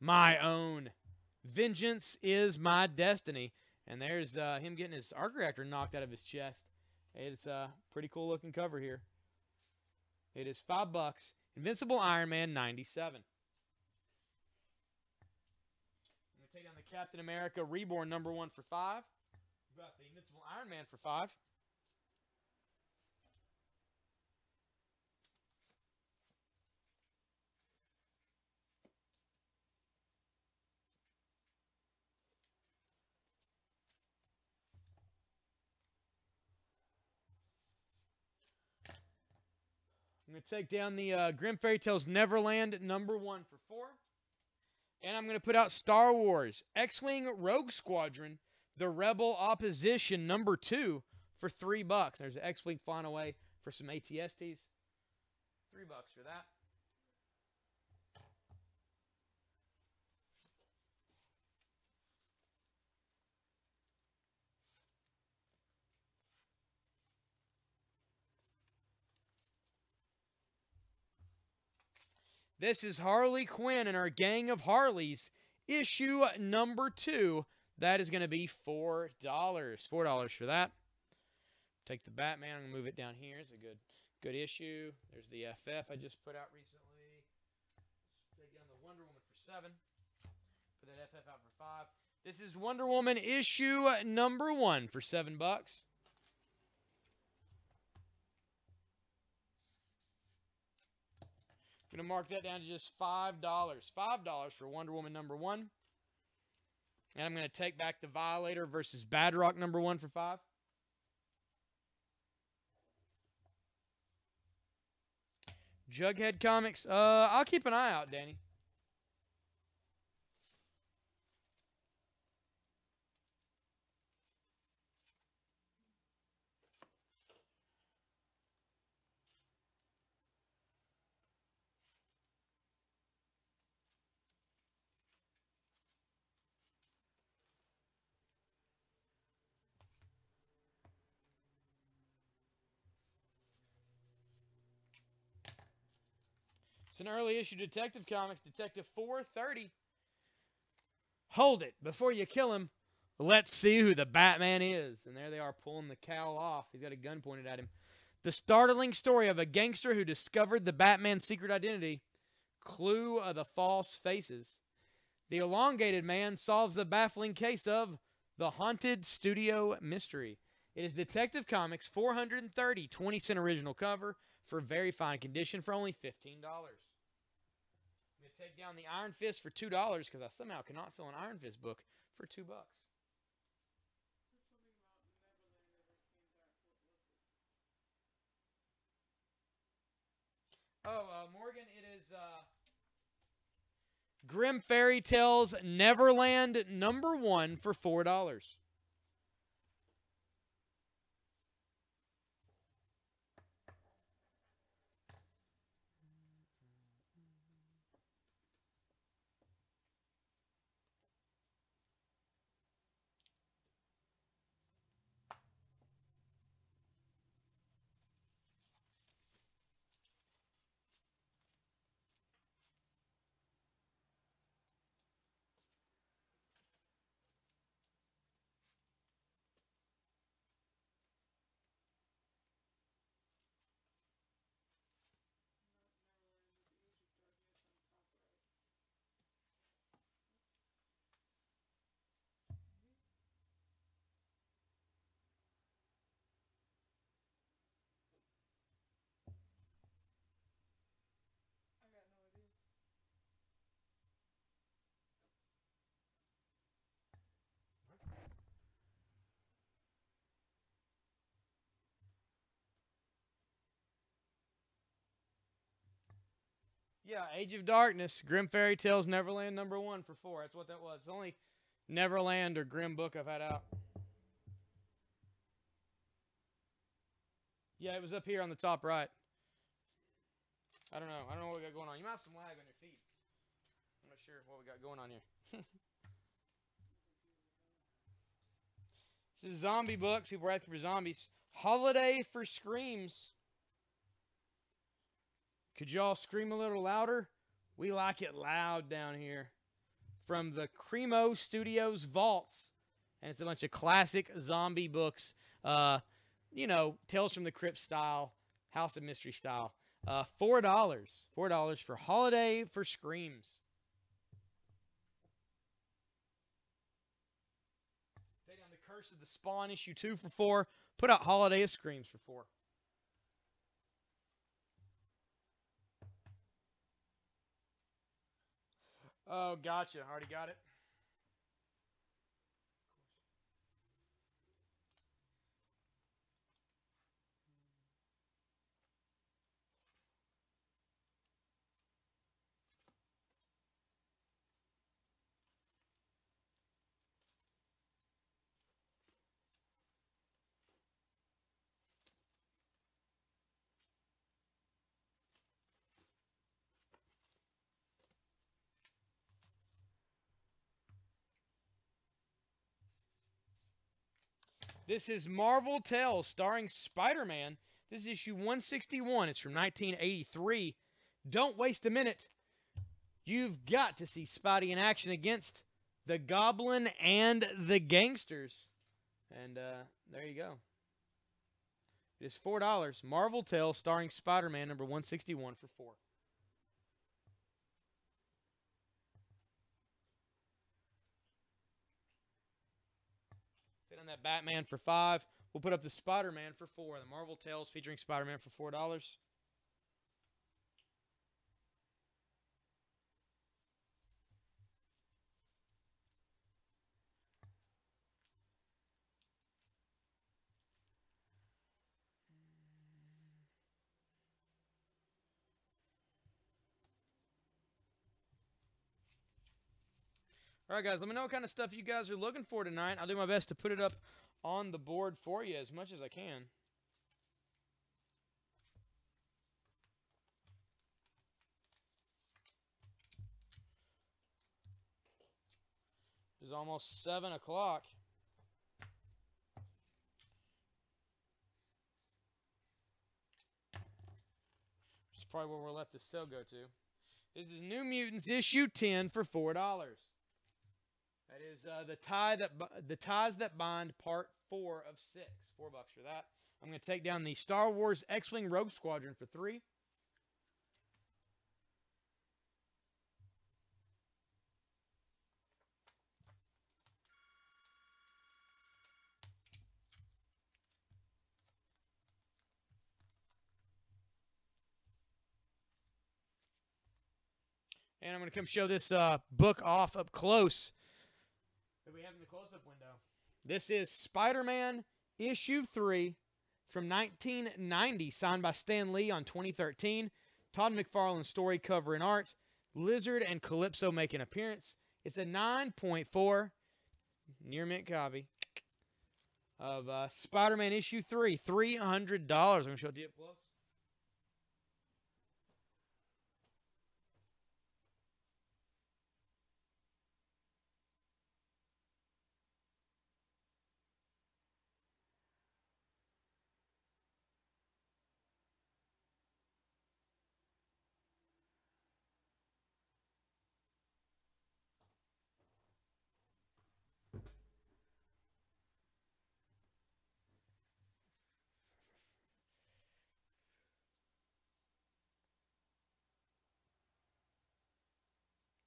My own. Vengeance is my destiny. And there's him getting his arc reactor knocked out of his chest. It's a pretty cool looking cover here. It is $5. Invincible Iron Man 97. Take down the Captain America Reborn number 1 for $5. We've got the Invincible Iron Man for $5. I'm going to take down the Grim Fairy Tales Neverland number 1 for $4. And I'm going to put out Star Wars X-Wing Rogue Squadron, the Rebel Opposition number 2 for $3. There's an X-Wing flying away for some ATSTs. $3 for that. This is Harley Quinn and her gang of Harleys, issue number 2. That is going to be $4. $4 for that. Take the Batman. I'm going to move it down here. It's a good issue. There's the FF I just put out recently. Take down the Wonder Woman for $7. Put that FF out for $5. This is Wonder Woman issue number 1 for $7. I'm going to mark that down to just $5. $5 for Wonder Woman number 1. And I'm going to take back the Violator versus Badrock number 1 for $5. Jughead Comics. I'll keep an eye out, Danny. It's an early issue Detective Comics, Detective 430. Hold it. Before you kill him, let's see who the Batman is. And there they are pulling the cowl off. He's got a gun pointed at him. The startling story of a gangster who discovered the Batman's secret identity. Clue of the false faces. The elongated man solves the baffling case of the haunted studio mystery. It is Detective Comics 430, 20-cent original cover for very fine condition for only $15. I'm going to take down the Iron Fist for $2 because I somehow cannot sell an Iron Fist book for $2. There's something about Neverland ever came back. What was it? Oh, Morgan, it is Grimm Fairy Tales Neverland #1 for $4. I got no idea. Yeah, Age of Darkness, Grimm Fairy Tales Neverland #1 for $4. That's what that was. It's the only Neverland or Grimm book I've had out. Yeah, it was up here on the top right. I don't know. I don't know what we got going on. You might have some lag on your feed. I'm not sure what we got going on here. This is zombie books. People are asking for zombies. Holiday for Screams. Could y'all scream a little louder? We like it loud down here. From the Cremo Studios vaults. And it's a bunch of classic zombie books. You know, Tales from the Crypt style, House of Mystery style. $4. $4 for Holiday for Screams. Take down the Curse of the Spawn issue 2 for $4. Put out Holiday of Screams for $4. Oh, gotcha. Already got it. This is Marvel Tales starring Spider-Man. This is issue 161. It's from 1983. Don't waste a minute. You've got to see Spidey in action against the Goblin and the Gangsters. And there you go. It is $4. Marvel Tales starring Spider-Man number 161 for $4. On that Batman for $5. We'll put up the Spider-Man for $4. The Marvel Tales featuring Spider-Man for $4. All right, guys, let me know what kind of stuff you guys are looking for tonight. I'll do my best to put it up on the board for you as much as I can. It's almost 7 o'clock. Which is probably where we'll let this sale go to. This is New Mutants issue 10 for $4. That is the Ties That Bind part 4 of 6. $4 for that. I'm going to take down the Star Wars X-Wing Rogue Squadron for $3. And I'm going to come show this book off up close that we have in the close-up window. This is Spider-Man issue 3 from 1990, signed by Stan Lee on 2013. Todd McFarlane's story, cover, and art. Lizard and Calypso make an appearance. It's a 9.4 near mint copy of Spider-Man issue 3, $300. I'm going to show it to you up close.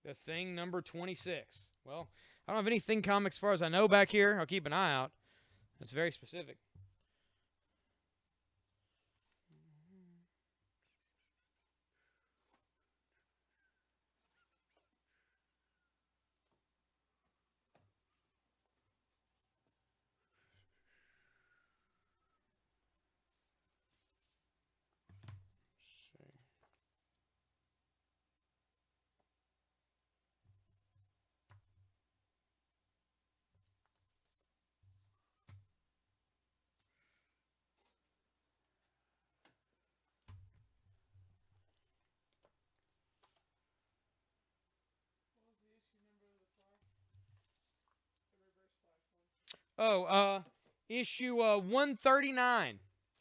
The Thing number 26. Well, I don't have any Thing comics as far as I know back here. I'll keep an eye out. That's very specific. What was the issue number of the Flash? The Reverse Flash one. Oh, issue 139.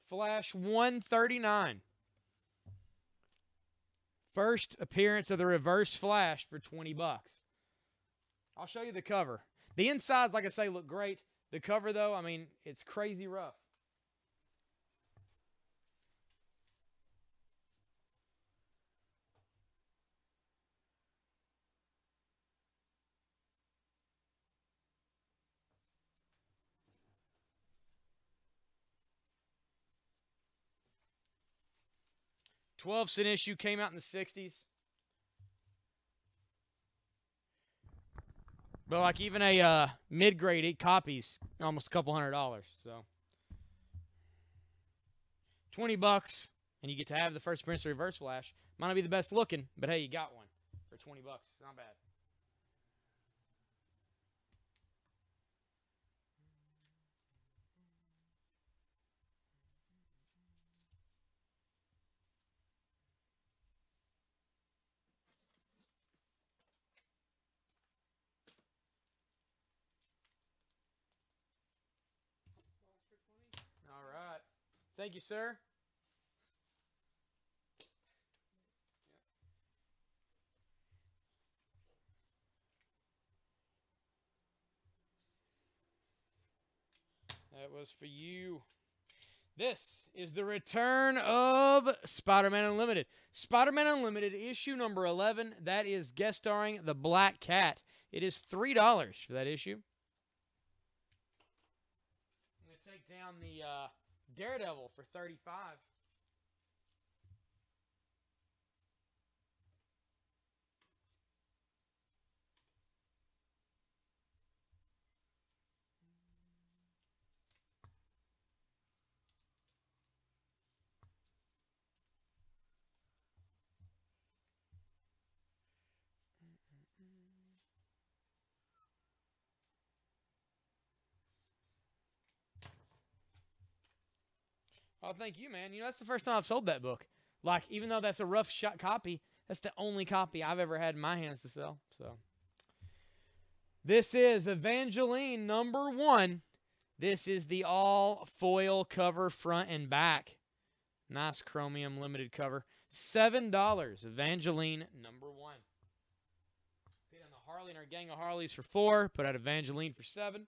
Flash 139. First appearance of the Reverse Flash for $20. I'll show you the cover. The insides, like I say, look great. The cover, though, I mean, it's crazy rough. $12 issue, came out in the 60s. But like even a mid-grade copies, almost a couple $100. So $20, and you get to have the first appearance of Reverse Flash. Might not be the best looking, but hey, you got one for $20. Not bad. Flash for 20. All right. Thank you, sir. That was for you. This is the return of Spider-Man Unlimited. Spider-Man Unlimited, issue number 11. That is guest starring the Black Cat. It is $3 for that issue. I'm going to take down the Daredevil for $35. Oh, thank you, man. You know, that's the first time I've sold that book. Like, even though that's a rough shot copy, that's the only copy I've ever had in my hands to sell. So, this is Evangeline number 1. This is the all foil cover, front and back. Nice chromium limited cover. $7. Evangeline number 1. Put on the Harley and our gang of Harleys for $4. Put out Evangeline for $7.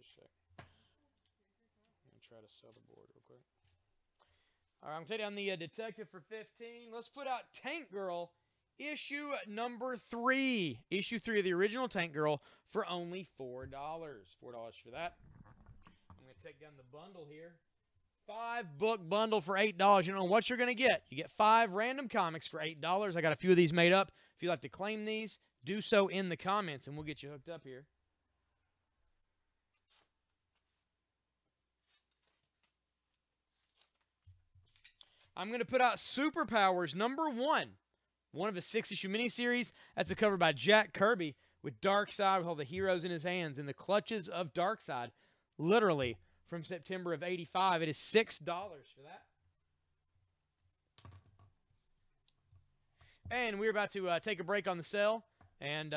just a sec. Let me try to sell the board real quick. All right, I'm taking down the detective for 15. Let's put out Tank Girl, issue number 3. Issue 3 of the original Tank Girl for only $4. $4 for that. I'm going to take down the bundle here. 5-book bundle for $8. You don't know what you're going to get. You get 5 random comics for $8. I got a few of these made up. If you'd like to claim these, do so in the comments, and we'll get you hooked up here. I'm going to put out Superpowers number 1. One of a 6-issue miniseries. That's a cover by Jack Kirby with Darkseid with all the heroes in his hands in the clutches of Darkseid. Literally, from September of '85. It is $6 for that. And we're about to take a break on the sale and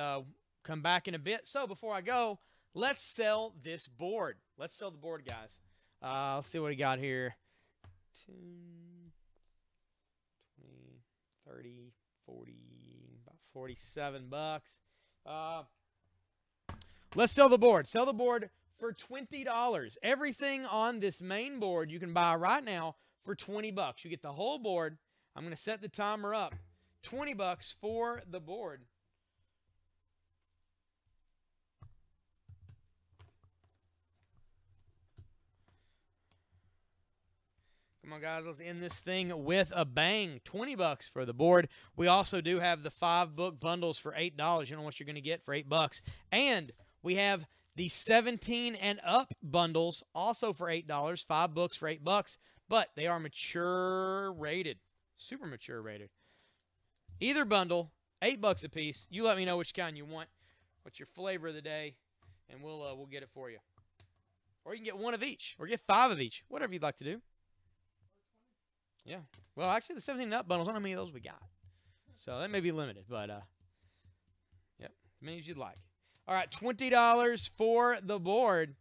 come back in a bit. So before I go, let's sell this board. Let's sell the board, guys. Let's see what we got here. 10, 20, 30, 40, about 47 bucks. Let's sell the board. Sell the board for $20. Everything on this main board you can buy right now for 20 bucks. You get the whole board. I'm going to set the timer up. 20 bucks for the board. Come on, guys. Let's end this thing with a bang. 20 bucks for the board. We also do have the 5-book bundles for $8. You know what you're going to get for $8. And we have the 17 and up bundles also for $8. 5 books for $8. But they are mature rated. Super mature rated. Either bundle, $8 a piece. You let me know which kind you want. What's your flavor of the day, and we'll get it for you. Or you can get one of each, or get 5 of each. Whatever you'd like to do. Yeah. Well, actually, the 17 and up bundles, I don't know how many of those we got. So that may be limited, but yep, as many as you'd like. All right, $20 for the board.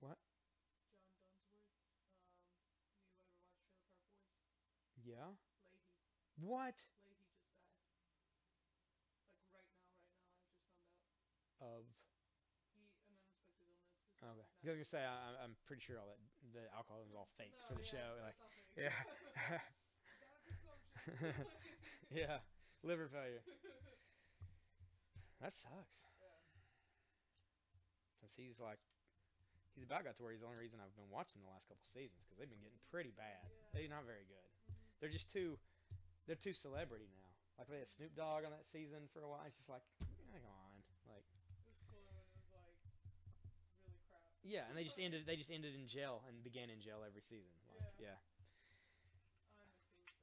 What? John Dunsworth. You ever watch Trailer Park Boys? Yeah. Leahy. What? Leahy just died. Like right now, I just found out. Of. An unexpected illness. Okay. I was gonna say I'm pretty sure all that the alcohol was all fake for the show. Like, all fake. yeah. Bad consumption. Yeah. Liver failure. That sucks. Yeah. Since he's about got to where he's the only reason I've been watching the last couple seasons because they've been getting pretty bad. Yeah. They're not very good. They're just too celebrity now. Like they had Snoop Dogg on that season for a while. It's just like, hang on, like. It was cool when it was like really crap. Yeah, and they just ended in jail and began in jail every season. Like, yeah.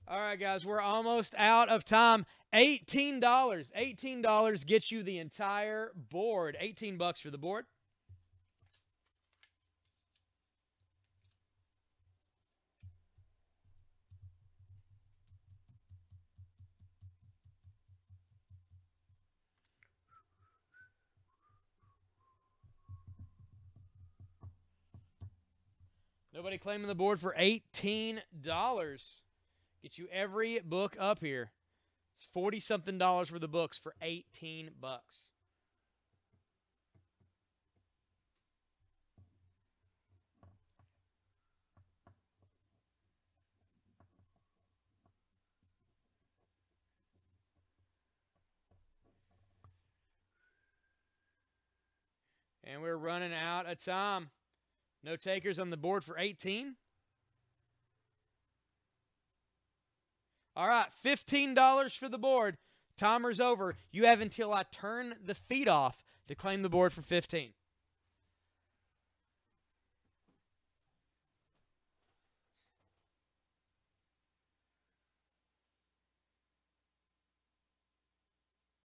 All right, guys, we're almost out of time. $18. $18 gets you the entire board. $18 for the board. Nobody claiming the board for $18. Get you every book up here. It's $40-something worth of books for $18. And we're running out of time. No takers on the board for 18. All right, $15 for the board. Timer's over. You have until I turn the feed off to claim the board for 15.